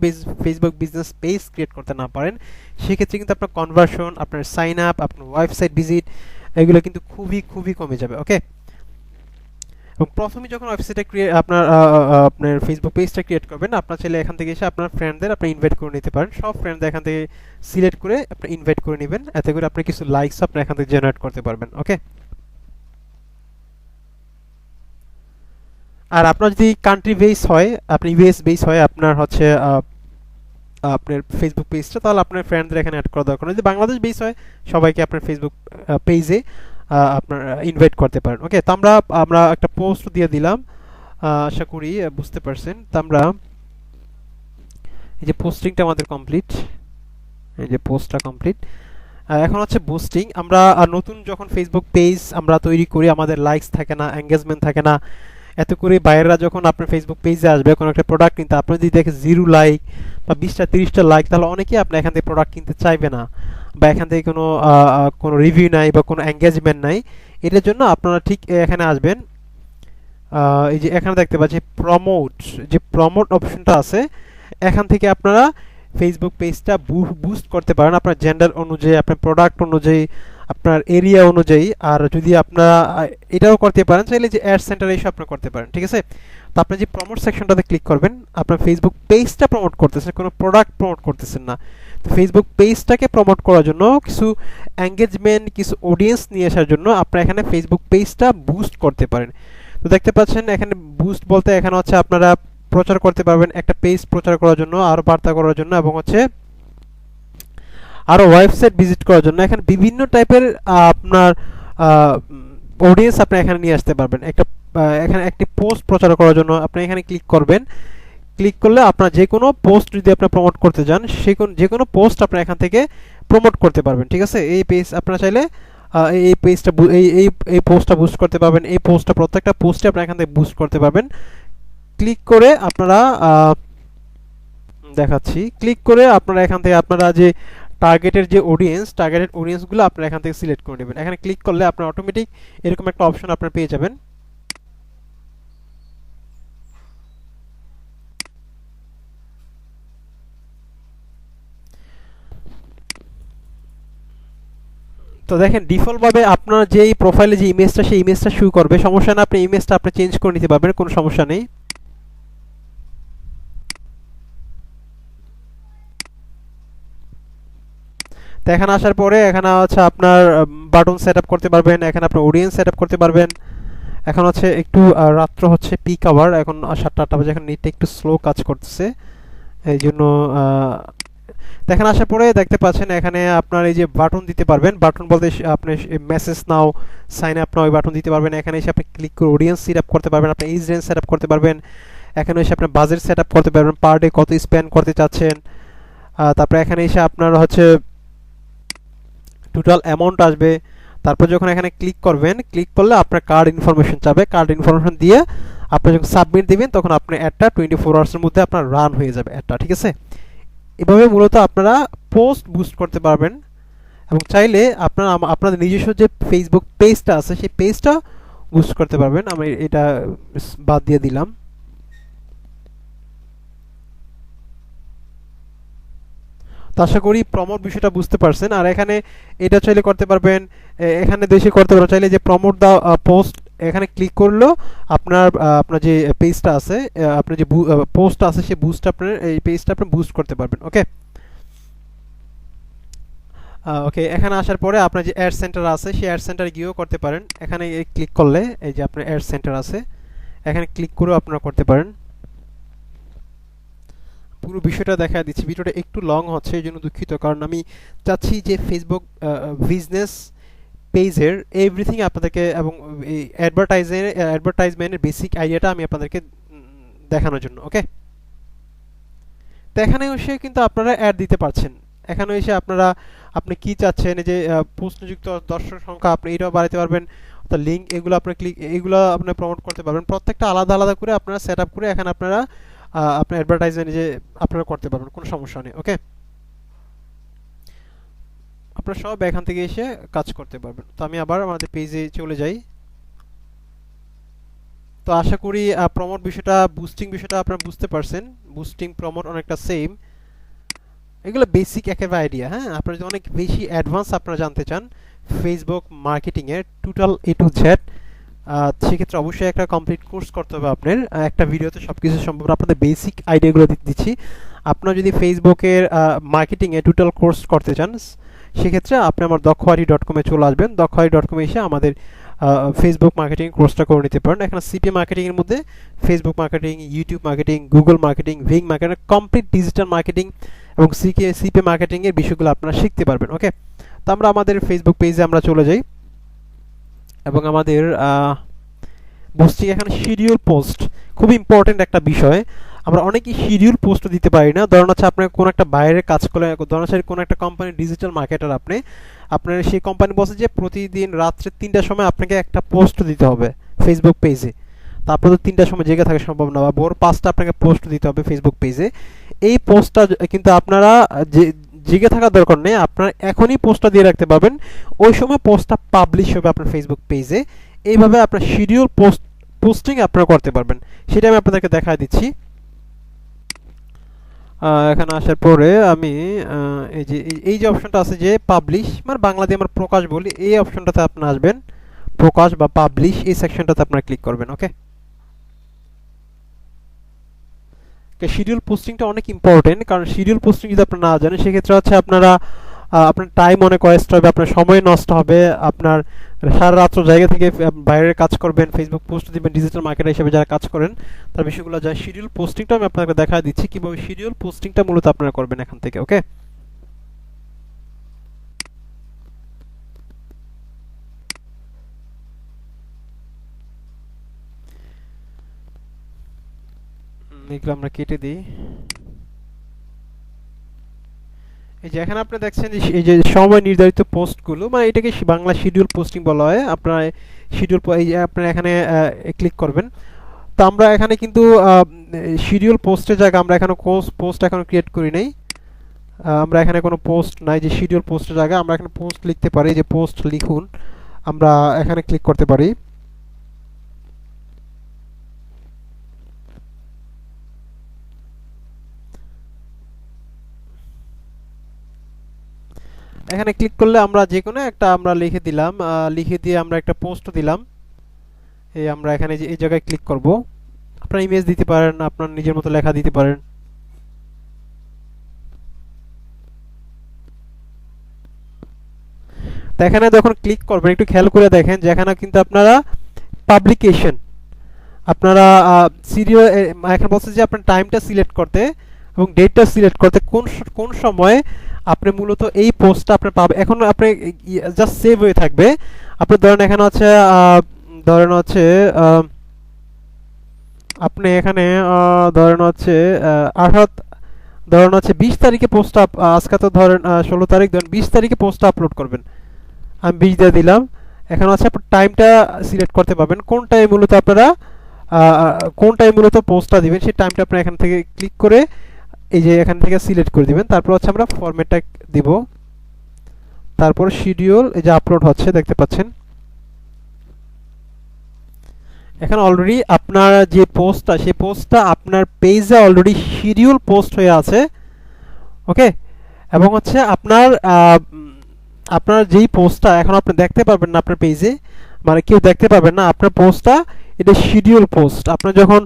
Facebook business page create করতে না পারেন, সেক্ষেত্রে কিন্তু আপনার কনভার্সন, আপনার সাইন আপ, আপনার ওয়েবসাইট ভিজিট, এগুলো কিন্তু খুবই খুবই কমে যাবে। ওকে, এবং প্রথমে যখন ওয়েবসাইটটা আপনার ফেসবুক পেজটা ক্রিয়েট করবেন, আপনার চাইলে এখান থেকে এসে আপনার ফ্রেন্ডদের আপনি ইনভাইট করে নিতে পারেন। সব ফ্রেন্ডদের এখান থেকে সিলেক্ট করে আপনি ইনভাইট করে নেবেন, এতে করে আপনি কিছু লাইকস আপনি এখান থেকে জেনারেট করতে পারবেন। ওকে, আর আপনার যদি কান্ট্রি বেস হয়, আপনি ইউএস বেস হয় আপনার হচ্ছে আপনার ফেসবুক পেজটা, তাহলে আপনার ফ্রেন্ডদের এখানে অ্যাড করা দরকার নেই। যদি বাংলাদেশ বেস হয়, সবাইকে আপনার ফেসবুক পেজে আপনার ইনভাইট করতে পারেন। ওকে, তো আমরা একটা পোস্ট দিয়ে দিলাম, আশা করি বুঝতে পারছেন। তো আমরা এই যে পোস্টিংটা আমাদের কমপ্লিট, এই যে পোস্টটা কমপ্লিট। এখন হচ্ছে বুস্টিং। আমরা নতুন যখন ফেসবুক পেজ আমরা তৈরি করি, আমাদের লাইকস থাকে না, এঙ্গেজমেন্ট থাকে না, এত করে বাইরেরা যখন আপনার ফেসবুক পেজে আসবে কোনো একটা প্রোডাক্ট কিনতে, আপনি যদি দেখেন 0 লাইক বা 20টা 30টা লাইক, তাহলে অনেকেই আপনার এখান থেকে প্রোডাক্ট কিনতে চাইবে না, বা এখান থেকে কোনো রিভিউ নাই বা কোনো এঙ্গেজমেন্ট নাই। এটার জন্য আপনারা ঠিক এখানে আসবেন, এই যে এখানে দেখতে পাচ্ছি প্রমোট, যে প্রমোট অপশনটা আছে, এখান থেকে আপনারা ফেসবুক পেজটা বুস্ট করতে পারেন আপনার জেন্ডার অনুযায়ী, আপনার প্রোডাক্ট অনুযায়ী, আপনার এরিয়া অনুযায়ী। আর যদি আপনারা এটাও করতে পারেন, চাইলে যে অ্যাড সেন্টারে এসে আপনি করতে পারেন, ঠিক আছে। তো আপনি যে প্রমোট সেকশনটাতে ক্লিক করবেন, আপনার ফেসবুক পেজটা প্রমোট করতেছেন, কোনো প্রোডাক্ট প্রমোট করতেছেন না। ফেসবুক পেজটাকে প্রমোট করার জন্য, কিছু এঙ্গেজমেন্ট, কিছু অডিয়েন্স নিয়ে আসার জন্য আপনারা এখানে ফেসবুক পেজটা বুস্ট করতে পারেন। তো দেখতে পাচ্ছেন এখানে বুস্ট বলতে এখানে হচ্ছে আপনারা প্রচার করতে পারবেন একটা পেজ প্রচার করার জন্য, আরও বার্তা করার জন্য, এবং হচ্ছে আরও ওয়েবসাইট ভিজিট করার জন্য। এখানে বিভিন্ন টাইপের আপনার অডিয়েন্স আপনি এখানে নিয়ে আসতে পারবেন। এখানে একটি পোস্ট প্রচার করার জন্য আপনি এখানে ক্লিক করবেন। ক্লিক করলে আপনার যে কোনো পোস্ট যদি আপনি প্রমোট করতে চান, যে কোনো পোস্ট আপনি এখান থেকে প্রমোট করতে পারবেন। ঠিক আছে, এই পেজ আপনারা চাইলে এই পেজটা এই পোস্টটা বুস্ট করতে পারবেন। এই পোস্টটা প্রত্যেকটা পোস্টে আপনি এখান থেকে বুস্ট করতে পারবেন। ক্লিক করে আপনারা দেখাচ্ছি, ক্লিক করে আপনারা এখান থেকে আপনারা যে টার্গেটেড অডিয়েন্সগুলো আপনারা এখান থেকে সিলেক্ট করে নেবেন। এখানে ক্লিক করলে আপনার অটোমেটিক এরকম একটা অপশন আপনারা পেয়ে যাবেন। তো দেখেন ডিফল্ট ভাবে আপনার যেই প্রোফাইলে যে ইমেজটা, সেই ইমেজটা শো করবে, সমস্যা না, আপনি ইমেজটা আপনি চেঞ্জ করে নিতে পারবেন, কোনো সমস্যা নেই। তো এখানে আসার পরে এখানে হচ্ছে আপনার বাটন সেট আপ করতে পারবেন, এখানে আপনার অডিয়েন্স সেট আপ করতে পারবেন। এখন হচ্ছে একটু রাত্র হচ্ছে, পিক আওয়ার, এখন 7টা বাজে, এখন নেটটা একটু স্লো কাজ করতেছে, এই জন্য দেখেন আসার পরে দেখতে পাচ্ছেন এখানে আপনার এই যে বাটন দিতে পারবেন। বাটন বলতে আপনি মেসেজ নাও, সাইন আপ নাও, এই বাটন দিতে পারবেন। এখানে এসে আপনি ক্লিক করে অডিয়েন্স সেট আপ করতে পারবেন, আপনি এজ রেঞ্জ সেট আপ করতে পারবেন। এখানে এসে আপনি বাজেট সেট আপ করতে পারবেন, পার ডে কত স্পেন্ড করতে চাচ্ছেন। তারপরে এখানে এসে আপনার হচ্ছে টোটাল অ্যামাউন্ট আসবে। তারপর যখন এখানে ক্লিক করবেন, ক্লিক করলে আপনার কার্ড ইনফরমেশন চাবে, কার্ড ইনফরমেশন দিয়ে আপনি যখন সাবমিট দিবেন তখন আপনার অ্যাডটা 24 আওয়ার্সের মধ্যে আপনার রান হয়ে যাবে অ্যাডটা। ঠিক আছে, এভাবে মূলত আপনারা পোস্ট বুস্ট করতে পারবেন। এবং চাইলে আপনারা আপনাদের নিজস্ব যে ফেসবুক পেজটা আছে সেই পেজটা বুস্ট করতে পারবেন। আমি এটা বাদ দিয়ে দিলাম। তো আশা করি প্রমোট বিষয়টা বুঝতে পারছেন। আর এখানে এটা চাইলে করতে পারবেন, এখানে দেশে করতে পারবেন, চাইলে যে প্রমোট দা পোস্ট এখানে ক্লিক করলেও আপনার আপনার যে পেজটা আছে, আপনার যে পোস্টটা আছে সেই বুস্ট আপনার এই পেজটা আপনি বুস্ট করতে পারবেন। ওকে ওকে, এখানে আসার পরে আপনার যে অ্যাড সেন্টার আছে সেই অ্যাড সেন্টারে গিয়েও করতে পারেন। এখানে ক্লিক করলে এই যে আপনার অ্যাড সেন্টার আছে, এখানে ক্লিক করেও আপনারা করতে পারেন। পুরো বিষয়টা দেখা দিচ্ছি, ভিডিওটা একটু লং হচ্ছে এই জন্য দুঃখিত, কারণ আমি চাচ্ছি যে ফেসবুক বিজনেস পেজের এভরিথিং আপনাদেরকে এবং এই অ্যাডভার্টাইজমেন্টের বেসিক আইডিয়াটা আমি আপনাদেরকে দেখানোর জন্য। ওকে, তো এখানে এসে কিন্তু আপনারা অ্যাড দিতে পারছেন। এখানে এসে আপনারা আপনি কি চাচ্ছেন, এই যে পোস্ট নিযুক্ত দর্শক সংখ্যা আপনি এটাও বাড়াতে পারবেন, তো লিঙ্ক এগুলো আপনি এগুলো আপনি প্রমোট করতে পারবেন। প্রত্যেকটা আলাদা আলাদা করে আপনারা সেট আপ করে এখানে আপনারা আপনার অ্যাডভার্টাইজমেন্ট যে আপনারা করতে পারবেন, কোনো সমস্যা নেই। ওকে, আপনারা সব এখান থেকে এসে কাজ করতে পারবেন। তো আমি আবার আমাদের পেজে চলে যাই। তো আশা করি প্রমোট বিষয়টা, বুস্টিং বিষয়টা আপনারা বুঝতে পারছেন। বুস্টিং প্রমোট অনেকটা সেম, এগুলো বেসিক একেবারে আইডিয়া। হ্যাঁ, আপনারা যদি অনেক বেশি অ্যাডভান্স আপনারা জানতে চান ফেসবুক মার্কেটিংয়ের টোটাল A to Z, সেক্ষেত্রে অবশ্যই একটা কমপ্লিট কোর্স করতে হবে আপনার। একটা ভিডিওতে সব কিছু সম্ভব, আপনাদের বেসিক আইডিয়াগুলো দিচ্ছি। আপনারা যদি ফেসবুকের মার্কেটিংয়ে টোটাল কোর্স করতে চান, সেক্ষেত্রে আপনি আমার দক্ষহারি.com-এ চলে আসবেন। দক্ষহারি.com-এ এসে আমাদের ফেসবুক মার্কেটিং কোর্সটা করে নিতে পারেন। এখানে সিপি মার্কেটিংয়ের মধ্যে Facebook marketing, YouTube marketing, Google marketing, ভিং মার্কেটিং, কমপ্লিট ডিজিটাল মার্কেটিং এবং সিপি মার্কেটিংয়ের বিষয়গুলো আপনারা শিখতে পারবেন। ওকে, তো আমরা আমাদের ফেসবুক পেজে আমরা চলে যাই এবং আমাদের বুস্টিং এখানে শিডিউল পোস্ট খুব ইম্পর্টেন্ট একটা বিষয়। আমরা অনেকেই শিডিউল পোস্ট দিতে পারি না। ধরুন হচ্ছে আপনার কোনো একটা বাইরের কাজ করে, ধরুন হচ্ছে কোনো একটা কোম্পানির ডিজিটাল মার্কেটার, আপনার সেই কোম্পানি বলছে যে প্রতিদিন রাত্রে 3টার সময় আপনাকে একটা পোস্ট দিতে হবে ফেসবুক পেজে। তারপর তো 3টার সময় জেগে থাকা সম্ভব না, বা ভোর 5টা আপনাকে পোস্ট দিতে হবে ফেসবুক পেজে। এই পোস্টটা কিন্তু আপনারা যে জেগে থাকার দরকার নেই, আপনারা এখনই পোস্টটা দিয়ে রাখতে পারবেন, ওই সময় পোস্টটা পাবলিশ হবে আপনার ফেসবুক পেজে। এইভাবে আপনার শিডিউল পোস্টিং আপনারা করতে পারবেন, সেটা আমি আপনাদেরকে দেখা দিচ্ছি। এখানে আসার পরে আমি এই যে অপশনটা আছে যে পাবলিশ, মানে বাংলা দিয়ে আমরা প্রকাশ বলি, এই অপশনটাতে আপনি আসবেন, প্রকাশ বা পাবলিশ, এই সেকশনটাতে আপনারা ক্লিক করবেন। ওকে, শিডিউল পোস্টিংটা অনেক ইম্পর্টেন্ট, কারণ শিডিউল পোস্টিং যদি আপনারা না জানেন সেক্ষেত্রে হচ্ছে আপনারা আপনার টাইম অনেক ওয়েস্ট হবে, আপনার সময় নষ্ট হবে, আপনার সারা রাত্র জায়গা থেকে বাইরের কাজ করবেন, ফেসবুক পোস্ট দিবেন, ডিজিটাল মার্কেটার হিসেবে যারা কাজ করেন তার বিষয়গুলো যা শিডিউল পোস্টিংটা আমি আপনাকে দেখা দিচ্ছি কিভাবে শিডিউল পোস্টিংটা মূলত আপনারা করবেন এখান থেকে। ওকে, এগুলো আমরা কেটে দিই। এই যে এখানে আপনি দেখছেন যে এই যে সময় নির্ধারিত পোস্টগুলো, মানে এটাকে বাংলা শিডিউল পোস্টিং বলা হয়। আপনার শিডিউল এই যে আপনারা এখানে ক্লিক করবেন। তো আমরা এখানে কিন্তু শিডিউল পোস্টের জায়গায় আমরা এখানে পোস্ট এখন ক্রিয়েট করি নাই, আমরা এখানে কোনো পোস্ট নাই। যে শিডিউল পোস্টের জায়গায় আমরা এখানে পোস্ট লিখতে পারি, যে পোস্ট লিখুন, আমরা এখানে ক্লিক করতে পারি। এখানে ক্লিক করলে আমরা যে কোনো একটা আমরা লিখে দিলাম, লিখে দিয়ে আমরা একটা পোস্ট দিলাম। এই আমরা এখানে যে এই জায়গায় ক্লিক করব, আপনারা ইমেজ দিতে পারেন, আপনার নিজের মতো লেখা দিতে পারেন। তো এখানে যখন ক্লিক করবেন একটু খেয়াল করে দেখেন যে এখানে কিন্তু আপনারা পাবলিকেশন, আপনারা সিরিয়াল, এখানে বলছে যে আপনার টাইমটা সিলেক্ট করতে এবং ডেটটা সিলেক্ট করতে কোন সময়ে আপনি মূলত এই পোস্টটা আপনি পাবেন। এখন আপনি জাস্ট সেভ হয়ে থাকবে। আপনি ধরেন এখানে হচ্ছে ধরেন হচ্ছে আপনি এখানে ধরেন হচ্ছে 20 তারিখে পোস্ট আজকে তো ধরেন 16 তারিখ, ধরেন 20 তারিখে পোস্টটা আপলোড করবেন। আমি 20 দিয়ে দিলাম। এখন হচ্ছে আপনার টাইমটা সিলেক্ট করতে পারবেন, কোন টাইম মূলত আপনারা কোন টাইম মূলত পোস্টটা দিবেন সেই টাইমটা আপনারা এখান থেকে ক্লিক করে এই যে এখান থেকে সিলেক্ট করে দিবেন। তারপর হচ্ছে আমরা ফরম্যাটটা দিব, তারপর শিডিউল, এই যে আপলোড হচ্ছে দেখতে পাচ্ছেন। এখন অলরেডি আপনার যে পোস্টটা সেই পোস্টটা আপনার পেজে অলরেডি শিডিউল পোস্ট হয়ে আছে। ওকে, এবং হচ্ছে আপনার আপনার যেই পোস্টটা এখন আপনি দেখতে পারবেন না আপনার পেজে, মানে কেউ দেখতে পারবেন না আপনার পোস্টটা, এটা শিডিউল পোস্ট। আপনার যখন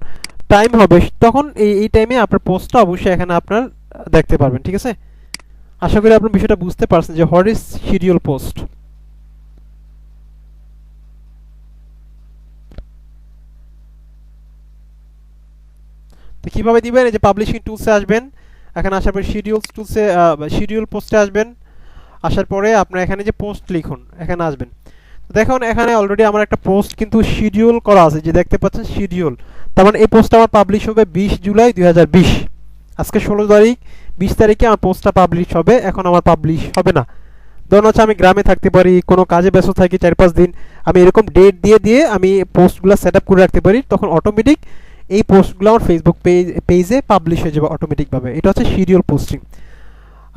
টাইম হবে তখন এই টাইমে আপনার পোস্টটা অবশ্যই এখানে আপনার দেখতে পারবেন। ঠিক আছে, আশা করি আপনার বিষয়টা বুঝতে পারছেন যে হোয়াট ইজ শিডিউল পোস্ট। তো কিভাবে দিবেন, এই যে পাবলিশিং টুলসে আসবেন, এখানে আসার পর শিডিউল টুলসে শিডিউল পোস্টে আসবেন। আসার পরে আপনার এখানে যে পোস্ট লিখুন এখানে আসবেন। দেখুন এখানে অলরেডি আমার একটা পোস্ট কিন্তু শিডিউল করা আছে, যে দেখতে পাচ্ছেন শিডিউল। তার মানে এই পোস্টটা আমার পাবলিশ হবে 20 জুলাই 2020। আজকে 16 তারিখ, 20 তারিখে আমার পোস্টটা পাবলিশ হবে। এখন আমার পাবলিশ হবে না। ধরুন হচ্ছে আমি গ্রামে থাকতে পারি, কোনো কাজে ব্যস্ত থাকি 4-5 দিন, আমি এরকম ডেট দিয়ে দিয়ে আমি পোস্টগুলো সেট আপ করে রাখতে পারি, তখন অটোমেটিক এই পোস্টগুলো আমার ফেসবুক পেজে পাবলিশ হয়ে যাবে অটোমেটিকভাবে। এটা হচ্ছে শিডিউল পোস্টিং।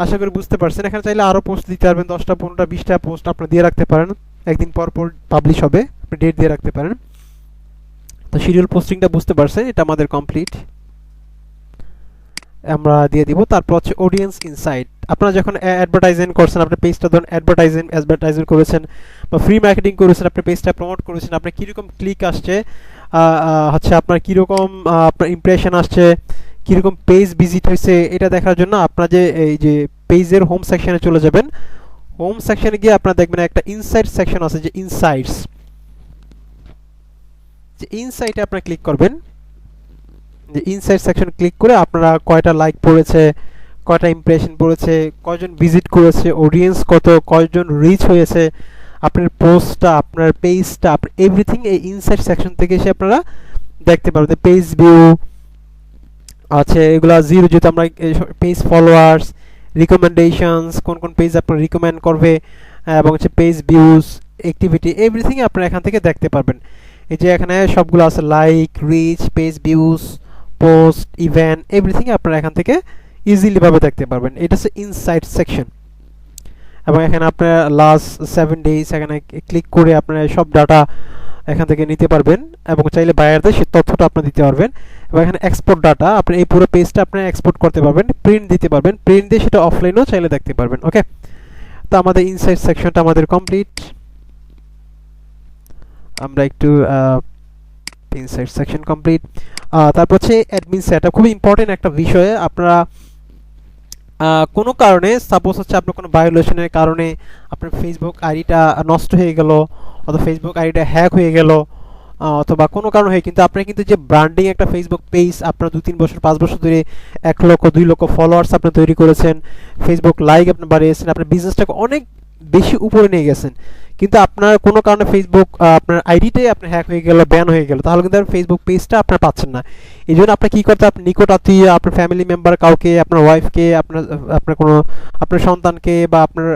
আশা করি বুঝতে পারছেন। এখানে চাইলে আরও পোস্ট দিতে পারবেন, 10টা 15টা 20টা পোস্ট আপনি দিয়ে রাখতে পারেন, একদিন পর পর পাবলিশ হবে, আপনি ডেট দিয়ে রাখতে পারেন। তো শিডিউল পোস্টিংটা বুঝতে পারছেন, এটা আমাদের কমপ্লিট, আমরা দিয়ে দিব। তারপর হচ্ছে অডিয়েন্স ইনসাইট। আপনারা যখন অ্যাডভার্টাইজিং করছেন, আপনার পেজটা ধরুন অ্যাডভার্টাইজিং করেছেন বা ফ্রি মার্কেটিং করেছেন, আপনার পেজটা প্রমোট করেছেন, আপনার কীরকম ক্লিক আসছে, হচ্ছে আপনার কীরকম আপনার ইমপ্রেশন আসছে, কীরকম পেজ ভিজিট হয়েছে, এটা দেখার জন্য আপনার যে এই যে পেজের হোম সেকশনে চলে যাবেন। হোম সেকশনে গিয়ে আপনারা দেখবেন একটা ইনসাইট সেকশন আছে, যে ইনসাইটস, যে ইনসাইটে আপনারা ক্লিক করবেন। যে ইনসাইট সেকশন ক্লিক করে আপনারা কয়টা লাইক পড়েছে, কয়টা ইমপ্রেশন পড়েছে, কয়জন ভিজিট করেছে, অডিয়েন্স কত, কয়জন রিচ হয়েছে, আপনার পোস্টটা, আপনার পেজটা, আপনার এভরিথিং এই ইনসাইট সেকশন থেকে এসে আপনারা দেখতে পারবেন। পেজ ভিউ আছে, এগুলা জিরো, যেহেতু আমরা পেজ ফলোয়ার্স, রিকমেন্ডেশনস, কোন কোন পেজ আপনার রিকমেন্ড করবে, এবং হচ্ছে পেজ ভিউজ, অ্যাক্টিভিটি, এভরিথিং আপনারা এখান থেকে দেখতে পারবেন। এই যে এখানে সবগুলো আছে, like, reach, page views, post, event, everything আপনারা এখান থেকে ইজিলি ভাবে দেখতে পারবেন। এটা হচ্ছে ইনসাইট সেকশন। এবং এখানে আপনার লাস্ট 7 ডেজ এখানে ক্লিক করে আপনারা সব ডাটা এখান থেকে নিতে পারবেন, এবং চাইলে বায়ারদের সেই তথ্যটা আপনি দিতে পারবেন। এবং এখানে এক্সপোর্ট ডাটা, আপনি এই পুরো পেজটা আপনি এক্সপোর্ট করতে পারবেন, প্রিন্ট দিতে পারবেন, প্রিন্ট দিয়ে সেটা অফলাইনেও চাইলে দেখতে পারবেন। ওকে, তো আমাদের ইনসাইট সেকশনটা আমাদের কমপ্লিট। আমরা একটু ইনসাইট সেকশন কমপ্লিট। তারপর হচ্ছে অ্যাডমিন সেটআপ, খুবই ইম্পর্টেন্ট একটা বিষয়। আপনারা কোনো কারণে সাপোজ হচ্ছে আপনার কোনো ভায়োলেশনের কারণে আপনার ফেসবুক আইডিটা নষ্ট হয়ে গেল, অথবা ফেসবুক আইডিটা হ্যাক হয়ে গেল, অথবা কোনো কারণ হয়ে কিন্তু আপনার কিন্তু যে ব্র্যান্ডিং একটা ফেসবুক পেজ আপনার 2-3 বছর 5 বছর ধরে 1 লক্ষ 2 লক্ষ ফলোয়ার্স আপনি তৈরি করেছেন, ফেসবুক লাইক আপনি বাড়িয়েছেন, আপনার বিজনেসটাকে অনেক বেশি উপরে নিয়ে গেছেন, কিন্তু আপনার কোনো কারণে ফেসবুক আপনার আইডিটাই আপনার হ্যাক হয়ে গেল, ব্যান হয়ে গেল, তাহলে কিন্তু ফেসবুক পেজটা আপনার পাচ্ছেন না। এই জন্য আপনার কী করতে, আপনি নিকট আত্মীয়, আপনার ফ্যামিলি মেম্বার কাউকে, আপনার ওয়াইফকে, আপনার কোনো আপনার সন্তানকে বা আপনার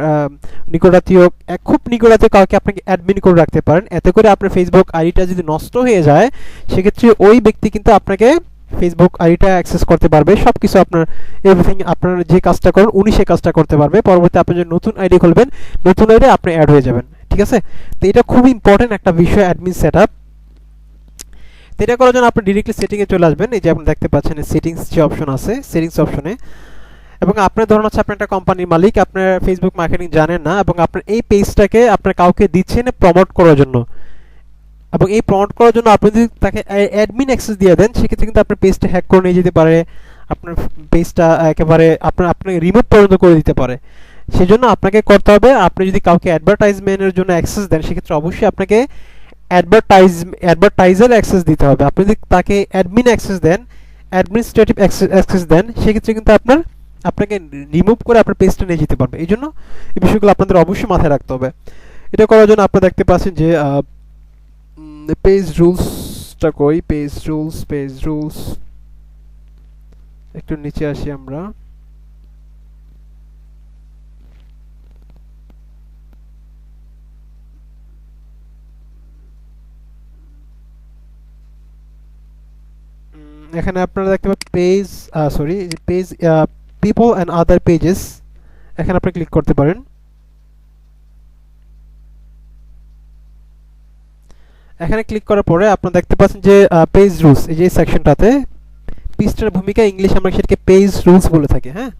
নিকট আত্মীয়, খুব নিকট আত্মীয় কাউকে আপনাকে অ্যাডমিন করে রাখতে পারেন। এতে করে আপনার ফেসবুক আইডিটা যদি নষ্ট হয়ে যায়, সেক্ষেত্রে ওই ব্যক্তি কিন্তু আপনাকে ফেসবুক আইডিটা অ্যাক্সেস করতে পারবে, সব কিছু আপনার এভরিথিং, আপনার যে কাজটা করেন উনি সে কাজটা করতে পারবে। পরবর্তী আপনি যে নতুন আইডি খুলবেন, নতুন আইডি আপনি অ্যাড হয়ে যাবেন, ঠিক আছে? তো এটা খুবই ইম্পর্টেন্ট একটা বিষয়, অ্যাডমিন সেটআপ। তো এটা করার জন্য আপনি ডিরেক্টলি সেটিংয়ে চলে আসবেন। এই যে আপনি দেখতে পাচ্ছেন সেটিংস যে অপশন আছে, সেটিংস অপশনে, এবং আপনার ধরুন হচ্ছে আপনি একটা কোম্পানির মালিক, আপনার ফেসবুক মার্কেটিং জানেন না, এবং আপনার এই পেজটাকে আপনার কাউকে দিচ্ছেন প্রমোট করার জন্য, এবং এই প্রমোট করার জন্য আপনি যদি তাকে অ্যাডমিন অ্যাক্সেস দিয়ে দেন, সেক্ষেত্রে কিন্তু আপনার পেজটা হ্যাক করে নিয়ে যেতে পারে, আপনার পেজটা একেবারে আপনাকে রিমুভ পর্যন্ত করে দিতে পারে। সেজন্য আপনাকে করতে হবে, আপনি যদি কাউকে অ্যাডভার্টাইজমেন্টের জন্য অ্যাক্সেস দেন, সেক্ষেত্রে অবশ্যই আপনাকে অ্যাডভার্টাইজার অ্যাক্সেস দিতে হবে। আপনি যদি তাকে অ্যাডমিন অ্যাক্সেস দেন, অ্যাডমিনিস্ট্রেটিভ অ্যাক্সেস দেন, সেক্ষেত্রে কিন্তু আপনাকে রিমুভ করে আপনার পেজটা নিয়ে যেতে পারবে। এই জন্য এই বিষয়গুলো আপনাদের অবশ্যই মাথায় রাখতে হবে। এটা করার জন্য আপনারা দেখতে পাচ্ছেন যে পেজ রুলসটা কই, পেজ রুলস একটু নিচে আসি আমরা। এখানে আপনারা দেখতে পাবেন page page people and other pages, এখানে আপনি ক্লিক করতে পারেন। এখানে ক্লিক করার পরে আপনারা দেখতে পাচ্ছেন যে পেজ রুলস, এই যে সেকশনটাতে পৃষ্ঠার ভূমিকা ইংলিশ আমরা সেটাকে পেজ রুলস বলে থাকি। হ্যাঁ,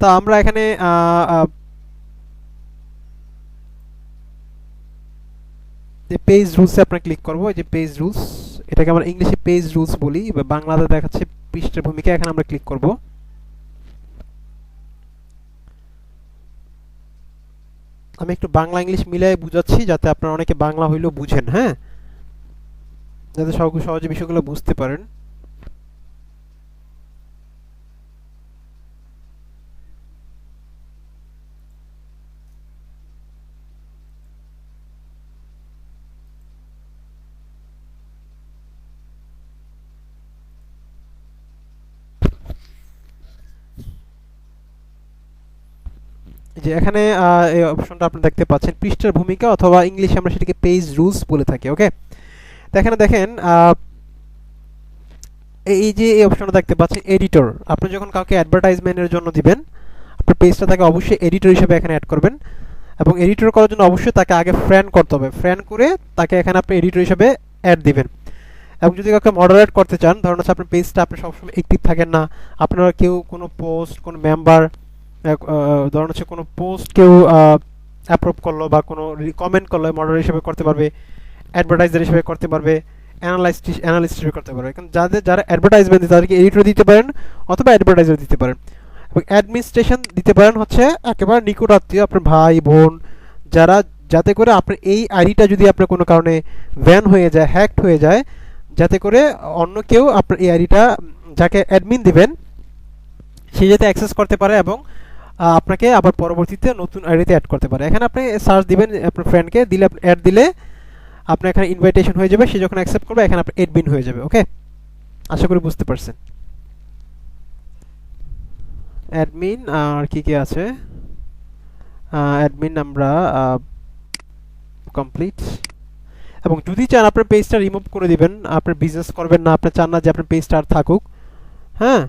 তা আমরা এখানে যে পেজ রুলসে আপনারা ক্লিক করব, এই যে পেজ রুলস, এটাকে আমরা ইংলিশে পেজ রুলস বলি, বা বাংলাতে দেখাচ্ছে পৃষ্ঠার ভূমিকা। এখানে আমরা ক্লিক করব। আমি একটু বাংলা ইংলিশ মিলাই বুঝাচ্ছি, যাতে আপনারা অনেকে বাংলা হইলেও বুঝেন, হ্যাঁ, যাতে সহজে বিষয়গুলো বুঝতে পারেন। যে এখানে এই অপশনটা আপনি দেখতে পাচ্ছেন পৃষ্ঠার ভূমিকা, অথবা ইংলিশে আমরা সেটাকে পেজ রুলস বলে থাকি। ওকে, তো এখানে দেখেন এই যে এই অপশনটা দেখতে পাচ্ছেন এডিটর, আপনি যখন কাউকে অ্যাডভার্টাইজমেন্টের জন্য দিবেন, আপনার পেজটা তাকে অবশ্যই এডিটর হিসেবে এখানে অ্যাড করবেন, এবং এডিটর করার জন্য অবশ্যই তাকে আগে ফ্রেন্ড করতে হবে। ফ্রেন্ড করে তাকে এখানে আপনি এডিটর হিসেবে অ্যাড দিবেন। এবং যদি কাউকে মডারেট করতে চান, ধরুন হচ্ছে আপনার পেজটা আপনি সবসময় অ্যাক্টিভ থাকেন না, আপনারা কেউ কোনো পোস্ট, কোনো মেম্বার ধরুন হচ্ছে কোনো পোস্ট কেউ অ্যাপ্রুভ করলো বা কোনো কমেন্ট করলো, মডারেট হিসেবে করতে পারবে, অ্যাডভার্টাইজার হিসেবে করতে পারবে, অ্যানালিস্ট হিসেবে করতে পারবে। কারণ যারা অ্যাডভার্টাইজমেন্ট দিতে, তাদেরকে এডিটর দিতে পারেন অথবা অ্যাডভার্টাইজার দিতে পারেন, এবং অ্যাডমিনিস্ট্রেশন দিতে পারেন হচ্ছে একেবারে নিকট আত্মীয়, আপনার ভাই বোন, যারা, যাতে করে আপনার এই আইডিটা যদি আপনার কোনো কারণে ব্যান হয়ে যায়, হ্যাকড হয়ে যায়, যাতে করে অন্য কেউ আপনার এই আইডিটা, যাকে অ্যাডমিন দিবেন, সে যাতে অ্যাক্সেস করতে পারে এবং আপনাকে আবার পরবর্তীতে নতুন আইডিতে অ্যাড করতে পারে। এখানে আপনি সার্চ দিবেন, আপনার ফ্রেন্ডকে দিলে, অ্যাড দিলে আপনার এখানে ইনভাইটেশন হয়ে যাবে, সে যখন অ্যাকসেপ্ট করবে এখানে আপনার অ্যাডমিন হয়ে যাবে। ওকে, আশা করি বুঝতে পারছেন। অ্যাডমিন আর কি আছে, অ্যাডমিন আমরা কমপ্লিট। এবং যদি চান আপনার পেজটা রিমুভ করে দিবেন, আপনার বিজনেস করবেন না, আপনি চান না যে আপনার পেজটা আর থাকুক, হ্যাঁ,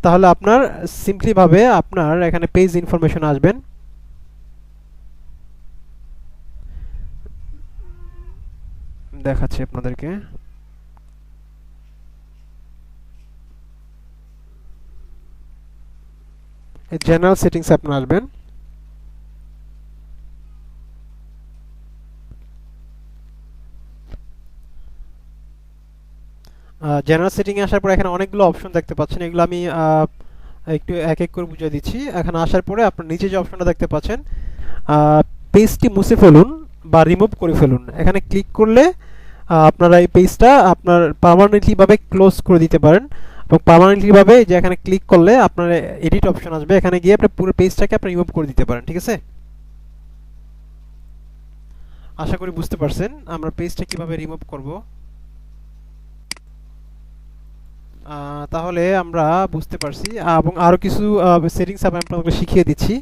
তাহলে আপনার সিম্পলি ভাবে আপনার এখানে পেজ ইনফরমেশন আসবেন, দেখাচ্ছি আপনাদেরকে। জেনারেল সেটিংস আপনার আসবেন, জেনারেল সেটিং এ আসার পরে এখানে অনেকগুলো অপশন দেখতে পাচ্ছেন, এগুলো আমি একটু এক এক করে বুঝিয়ে দিচ্ছি। এখানে আসার পরে আপনার নিচে যে অপশনটা দেখতে পাচ্ছেন, পেজটি মুছে ফেলুন বা রিমুভ করে ফেলুন, এখানে ক্লিক করলে আপনারা এই পেজটা আপনার পার্মানেন্টলি ভাবে ক্লোজ করে দিতে পারেন। এবং পার্মানেন্টলি ভাবে যে এখানে ক্লিক করলে আপনার এডিট অপশন আসবে, এখানে গিয়ে আপনি পুরো পেজটাকে আপনি রিমুভ করে দিতে পারেন। ঠিক আছে, আশা করি বুঝতে পারছেন আমরা পেজটা কিভাবে রিমুভ করব। তাহলে আমরা বুঝতে পারছি, এবং আরো কিছু সেটিংস আমি আপনাদের শিখিয়ে দিচ্ছি,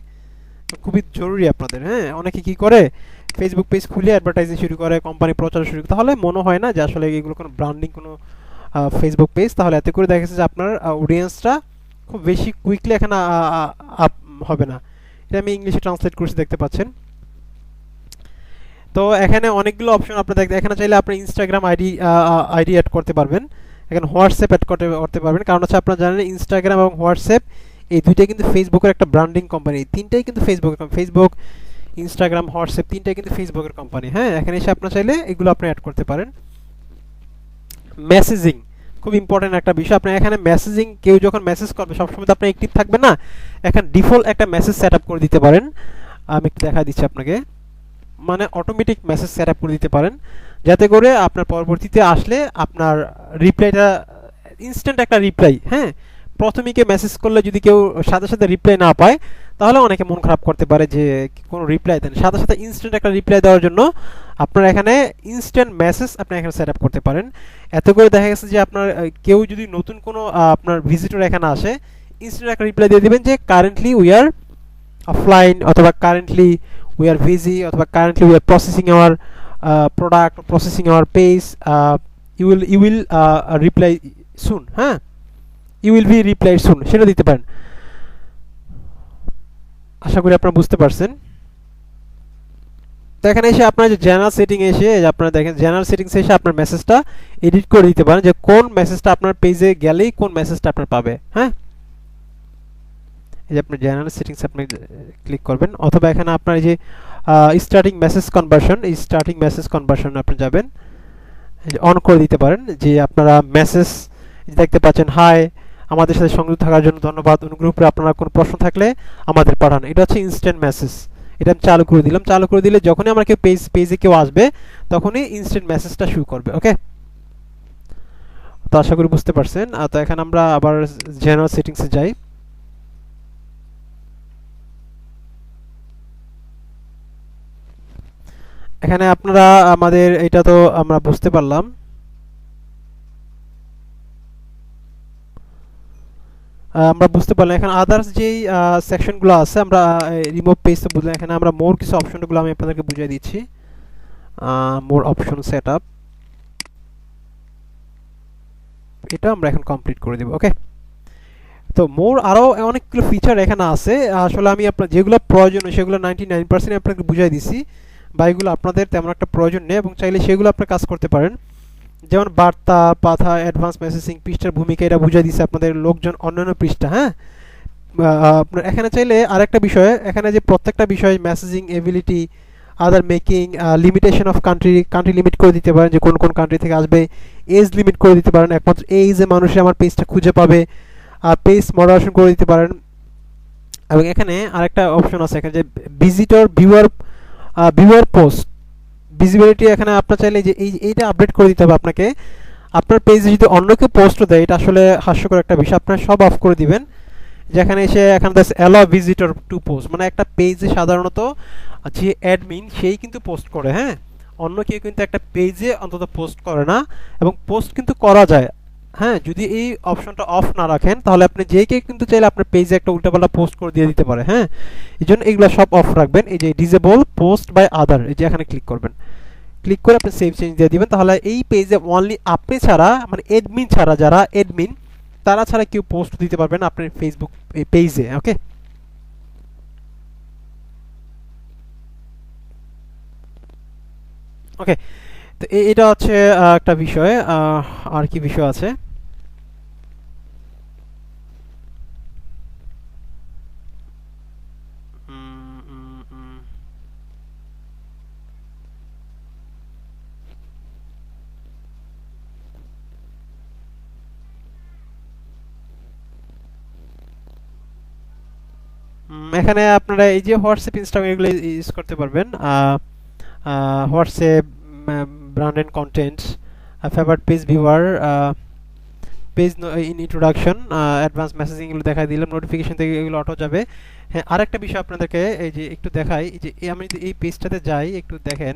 খুবই জরুরি আপনাদের। হ্যাঁ, অনেকে কি করে ফেসবুক পেজ খুলে অ্যাডভার্টাইজিং শুরু করে, কোম্পানি প্রচার শুরু করে, তাহলে মনে হয় না যে আসলে এগুলো কোনো ব্র্যান্ডিং কোনো ফেসবুক পেজ। তাহলে এতে করে দেখা যাচ্ছে যে আপনার অডিয়েন্সটা খুব বেশি কুইকলি এখানে আপ হবে না। এটা আমি ইংলিশে ট্রান্সলেট করছি, দেখতে পাচ্ছেন। তো এখানে অনেকগুলো অপশন আপনি দেখতে, এখানে চাইলে আপনি ইনস্টাগ্রাম আইডি অ্যাড করতে পারবেন, এখানে হোয়াটসঅ্যাপ অ্যাড করতে পারবেন। কারণ হচ্ছে আপনারা জানেন ইনস্টাগ্রাম এবং হোয়াটসঅ্যাপ এই দুইটাই কিন্তু ফেসবুকের একটা ব্র্যান্ডিং কোম্পানি, তিনটাই কিন্তু ফেসবুক, ইনস্টাগ্রাম, হোয়াটসঅ্যাপ তিনটাই কিন্তু ফেসবুকের কোম্পানি। হ্যাঁ, এখানে এসে আপনারা চাইলে এগুলো আপনি অ্যাড করতে পারেন। মেসেজিং খুব ইম্পর্টেন্ট একটা বিষয়। আপনি এখানে মেসেজিং, কেউ যখন মেসেজ করবে সবসময় তো আপনি অ্যাক্টিভ থাকবেন না, এখানে ডিফল্ট একটা মেসেজ সেট আপ করে দিতে পারেন। আমি একটু দেখা দিচ্ছি আপনাকে, মানে অটোমেটিক মেসেজ সেট আপ করে দিতে পারেন, যাতে করে আপনার পরবর্তীতে আসলে আপনার রিপ্লাইটা ইনস্ট্যান্ট একটা রিপ্লাই। হ্যাঁ, প্রথমে কেউ মেসেজ করলে যদি কেউ সাথে সাথে রিপ্লাই না পায়, তাহলে অনেকে মন খারাপ করতে পারে যে কোনো রিপ্লাই দেন। সাথে সাথে ইনস্ট্যান্ট একটা রিপ্লাই দেওয়ার জন্য আপনারা এখানে ইনস্ট্যান্ট মেসেজ আপনি এখানে সেট আপ করতে পারেন। এতে করে দেখা গেছে যে আপনার কেউ যদি নতুন কোনো আপনার ভিজিটর এখানে আসে, ইনস্ট্যান্ট একটা রিপ্লাই দিয়ে দিবেন যে কারেন্টলি উই আর অফলাইন, অথবা কারেন্টলি উই আর বিজি, অথবা currently we are processing our product, processing our page, you will reply soon. হ্যাঁ, you will be reply soon, সেটা দিতে পারেন। আশা করি আপনারা বুঝতে পারছেন। তো এখানে এসে আপনার যে জেনারেল সেটিং এসে আপনারা দেখেন, জেনারেল সেটিংস এসে আপনার মেসেজটা এডিট করে দিতে পারেন, যে কোন মেসেজটা আপনার পেজে গেলেই কোন মেসেজটা আপনার পাবে। হ্যাঁ, এই যে আপনার জেনারেল সেটিংস আপনি ক্লিক করবেন, অথবা এখানে আপনার এই যে স্টার্টিং মেসেজ কনভার্সন, এই স্টার্টিং মেসেজ কনভার্সন আপনি যাবেন, অন করে দিতে পারেন, যে আপনারা মেসেজ দেখতে পাচ্ছেন, হাই, আমাদের সাথে সংযুক্ত থাকার জন্য ধন্যবাদ, অনুগ্রহ করে আপনার কোনো প্রশ্ন থাকলে আমাদের পাঠান। এটা হচ্ছে ইনস্ট্যান্ট মেসেজ, এটা আমি চালু করে দিলাম। চালু করে দিলে যখনই আমার কেউ পেজে কেউ আসবে, তখনই ইনস্ট্যান্ট মেসেজটা শুরু করবে। ওকে, তো আশা করি বুঝতে পারছেন। তো এখানে আমরা আবার জেনারেল সেটিংসে যাই। এখানে আপনারা আমাদের এটা তো আমরা বুঝতে পারলাম। আমরা বুঝতে পারলাম এখানে আদার্স যেই সেকশনগুলো আছে, আমরা রিমুভ পেজ তো বুঝলাম। এখানে আমরা মোর কিছু অপশনগুলো আমি আপনাদেরকে বুঝিয়ে দিচ্ছি। মোর অপশন সেট আপ, এটা আমরা এখন কমপ্লিট করে দেব। ওকে, তো মোর আরও অনেকগুলো ফিচার এখানে আছে। আসলে আমি আপনার যেগুলো প্রয়োজন সেগুলো 99% আপনাকে বুঝিয়ে দিছি, বা এগুলো আপনাদের তেমন একটা প্রয়োজন নেই, এবং চাইলে সেগুলো আপনার কাজ করতে পারেন। যেমন বার্তা পাঠা, অ্যাডভান্স মেসেজিং, পৃষ্ঠার ভূমিকা, এটা বুঝিয়ে দিছে আপনাদের লোকজন অন্যান্য পৃষ্ঠা। হ্যাঁ, আপনার এখানে চাইলে আরেকটা বিষয়, এখানে যে প্রত্যেকটা বিষয় messaging ability, other making, limitation of country limit করে দিতে পারেন, যে কোন কোন কান্ট্রি থেকে আসবে, এজ লিমিট করে দিতে পারেন, একমাত্র এই এজে মানুষে আমার পেজটা খুঁজে পাবে, আর পেজ মডারেশন করে দিতে পারেন। এবং এখানে আরেকটা অপশন আছে, এখানে যে ভিজিটর ভিউয়ার পোস্ট ভিজিবিলিটি, এখানে আপনার চাইলে যে এইটা আপডেট করে দিতে হবে আপনাকে। আপনার পেজে যদি অন্য কেউ পোস্ট দেয়, এটা আসলে হাস্যকর একটা বিষয়, আপনার সব অফ করে দিবেন। যেখানে এসে এখানে অ্যালাউ ভিজিটর টু পোস্ট, মানে একটা পেজে সাধারণত যে অ্যাডমিন সেই কিন্তু পোস্ট করে। হ্যাঁ, অন্য কেউ কিন্তু একটা পেজে অন্তত পোস্ট করে না, এবং পোস্ট কিন্তু করা যায়। হ্যাঁ, যদি এই অপশনটা অফ না রাখেন, তাহলে আপনি যে কেউ কিন্তু চাইলে আপনার পেজে একটা উল্টাপাল্টা পোস্ট করে দিয়ে দিতে পারে। হ্যাঁ, এই জন্য এগুলো সব অফ রাখবেন। এই যে ডিসেবল পোস্ট বাই আদার, এই যে এখানে ক্লিক করবেন, ক্লিক করে আপনি সেভ চেঞ্জ দিয়ে দিবেন। তাহলে এই পেজে অনলি আপনি ছাড়া, মানে এডমিন ছাড়া, যারা এডমিন তারা ছাড়া কেউ পোস্ট দিতে পারবেন আপনার ফেসবুক পেজে। ওকে, ওকে, তো এটা হচ্ছে একটা বিষয়। আর কি বিষয় আছে? উম, উম, উম, এখানে আপনারা এই যে হোয়াটসঅ্যাপ ইনস্টাগ্রাম এগুলো ইউজ করতে পারবেন। WhatsApp, brand and content, favourite page viewer, page in introduction, advance messaging এগুলো দেখাই দিলাম, নোটিফিকেশন থেকে এগুলো অটো যাবে। হ্যাঁ, আরেকটা বিষয় আপনাদেরকে এই যে একটু দেখাই, এই যে আমি যদি এই পেজটাতে যাই একটু দেখেন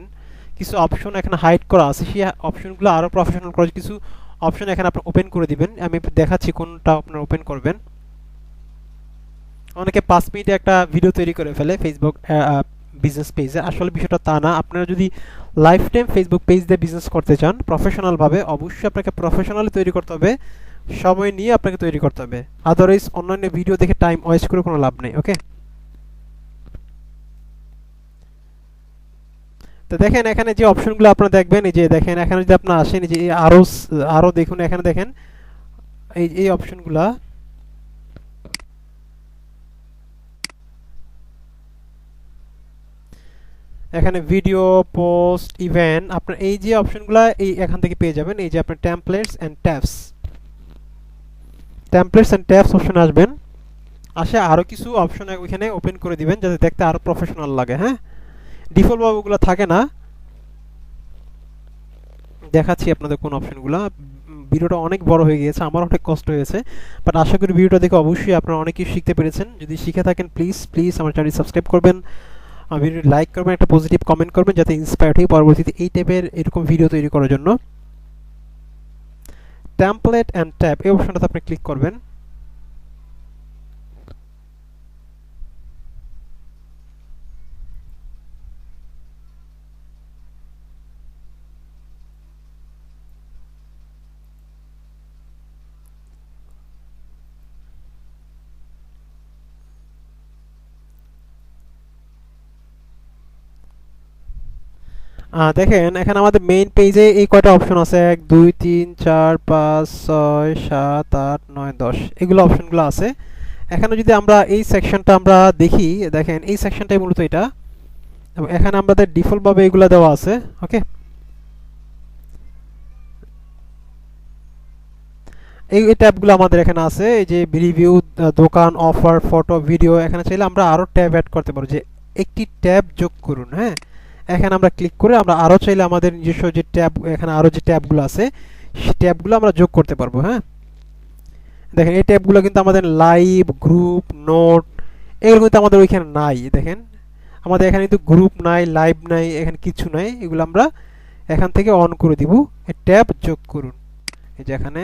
কিছু অপশন এখানে হাইড করা আছে, সেই অপশনগুলো আরও প্রফেশনাল করে কিছু অপশন এখানে আপনি ওপেন করে দিবেন। আমি দেখাচ্ছি কোনটা আপনারা ওপেন করবেন। অনেকে 5 মিনিটে একটা ভিডিও তৈরি করে ফেলে ফেসবুক বিজনেস পেজে, আসলে বিষয়টা তা না। আপনারা যদি লাইফ টাইম ফেসবুক পেজ দিয়ে বিজনেস করতে চান প্রফেশনালভাবে, অবশ্যই আপনাকে প্রফেশনালি তৈরি করতে হবে, সময় নিয়ে আপনাকে তৈরি করতে হবে। আদারওয়াইজ অন্যান্য ভিডিও দেখে টাইম ওয়েস্ট করে কোনো লাভ নেই। ওকে, তো দেখেন এখানে যে অপশনগুলো আপনারা দেখবেন, এই যে দেখেন এখানে যদি আপনারা আসেন, এই যে আরো দেখুন, এখানে দেখেন এই অপশনগুলা, এখানে ভিডিও, পোস্ট, ইভেন্ট, আপনার এই যে অপশনগুলো এই এখান থেকে পেয়ে যাবেন। এই যে আপনার টেমপ্লেটস এন্ড ট্যাবস অপশন আসবেন, আসে আরো কিছু অপশন ওইখানে ওপেন করে দিবেন যাতে দেখতে আরো প্রফেশনাল লাগে। হ্যাঁ, ডিফল্ট ভাবে ওগুলো থাকে না। দেখাচ্ছি আপনাদের কোন অপশনগুলো। ভিডিওটা অনেক বড় হয়ে গিয়েছে, আমার অনেক কষ্ট হয়েছে, বাট আশা করি ভিডিওটা দেখে অবশ্যই আপনারা অনেক কিছু শিখতে পেরেছেন। যদি শিখে থাকেন প্লিজ আমার চ্যানেল সাবস্ক্রাইব করবেন, ভিডিও লাইক করবেন, একটা পজিটিভ কমেন্ট করবেন যাতে ইন্সপায়ার্ড হই পরবর্তীতে এই টাইপের এরকম ভিডিও তৈরি করার জন্য। টেমপ্লেট অ্যান্ড ট্যাব এই অপশনটাতে আপনি ক্লিক করবেন। দেখেন এখানে আমাদের মেইন পেজে এই কয়টা অপশন আছে, 1 2 3 4 5 6 7 8 9 10, এগুলো অপশনগুলো আছে। এখানে যদি আমরা এই সেকশনটা আমরা দেখি, দেখেন এই সেকশনটাই মূলত এটা, এবং এখানে আমাদের ডিফল্ট ভাবে এগুলো দেওয়া আছে। ওকে, এই ট্যাবগুলো আমাদের এখানে আছে, এই যে রিভিউ, দোকান, অফার, ফটো, ভিডিও। এখানে চাইলে আমরা আরো ট্যাব অ্যাড করতে পারবো, যে একটি ট্যাব যোগ করুন। হ্যাঁ, এখানে আমরা ক্লিক করে আমরা আরো চাইলে আমাদের নিজস্ব যে ট্যাব, এখানে আরো যে ট্যাবগুলো আছে সেই ট্যাবগুলো আমরা যোগ করতে পারবো। হ্যাঁ, দেখেন এই ট্যাবগুলো কিন্তু আমাদের লাইভ, গ্রুপ, নোট এগুলো কিন্তু আমাদের ওইখানে নাই। দেখেন আমাদের এখানে কিন্তু গ্রুপ নাই, লাইভ নাই, এখানে কিছু নাই। এগুলো আমরা এখান থেকে অন করে দিব, ট্যাব যোগ করুন। এই যে এখানে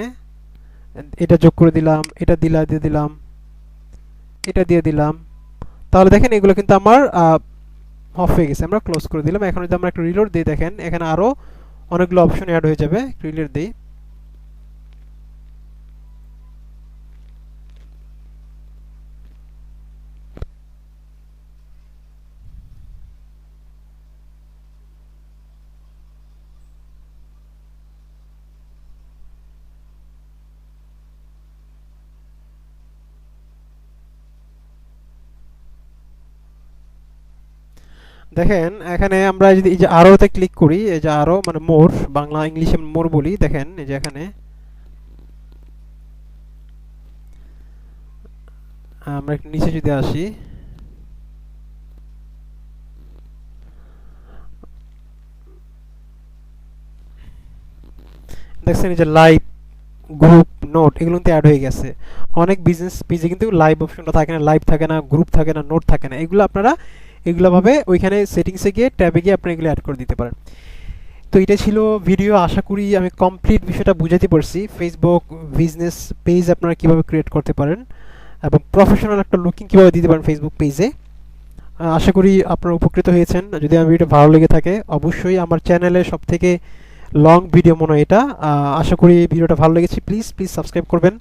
এটা যোগ করে দিলাম, এটা দিয়ে দিলাম, এটা দিয়ে দিলাম। তাহলে দেখেন এগুলো কিন্তু আমার অফ হয়ে গেছে, আমরা ক্লোজ করে দিলাম। এখন যদি আমরা একটু রিলোড দিই, দেখেন এখানে আরো অনেকগুলো অপশন অ্যাড হয়ে যাবে। রিলোড দিই, দেখেন এখানে আমরা যদি এই যে আরোতে ক্লিক করি, এই যে আরো মানে মোর, বাংলা ইংলিশে মোর বলি, দেখেন এই যে এখানে আমরা একটু নিচে যদি আসি, দেখছেন এই যে লাইভ, গ্রুপ, নোট এগুলো কিন্তু অ্যাড হয়ে গেছে। অনেক বিজনেস পেজে কিন্তু লাইভ অপশনটা থাকে না, লাইভ থাকে না, গ্রুপ থাকে না, নোট থাকে না। এগুলো আপনারা এগুলো ভাবে ওইখানে সেটিংসে গিয়ে ট্যাবে গিয়ে আপনি এগুলো অ্যাড করে দিতে পারেন। তো এটা ছিল ভিডিও, আশা করি আমি কমপ্লিট বিষয়টা বুঝাতে পারছি। ফেসবুক বিজনেস পেজ আপনারা কিভাবে ক্রিয়েট করতে পারেন এবং প্রফেশনাল একটা লুকিং কিভাবে দিতে পারেন ফেসবুক পেজে। আশা করি আপনারা উপকৃত হয়েছেন। যদি আমার ভিডিও ভালো লেগে থাকে অবশ্যই আমার চ্যানেলে সব থেকে লং ভিডিও মনে হয় এটা। আশা করি ভিডিওটা ভালো লেগেছে। প্লিজ সাবস্ক্রাইব করবেন।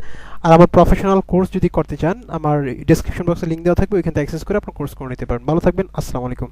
আর আমার প্রফেশনাল কোর্স যদি করতে চান আমার ডেসক্রিপশন বক্সে লিঙ্ক দেওয়া থাকবে, ওইখান থেকে অ্যাক্সেস করে আপনার কোর্স করে নিতে পারেন। ভালো থাকবেন, আসসালামু আলাইকুম।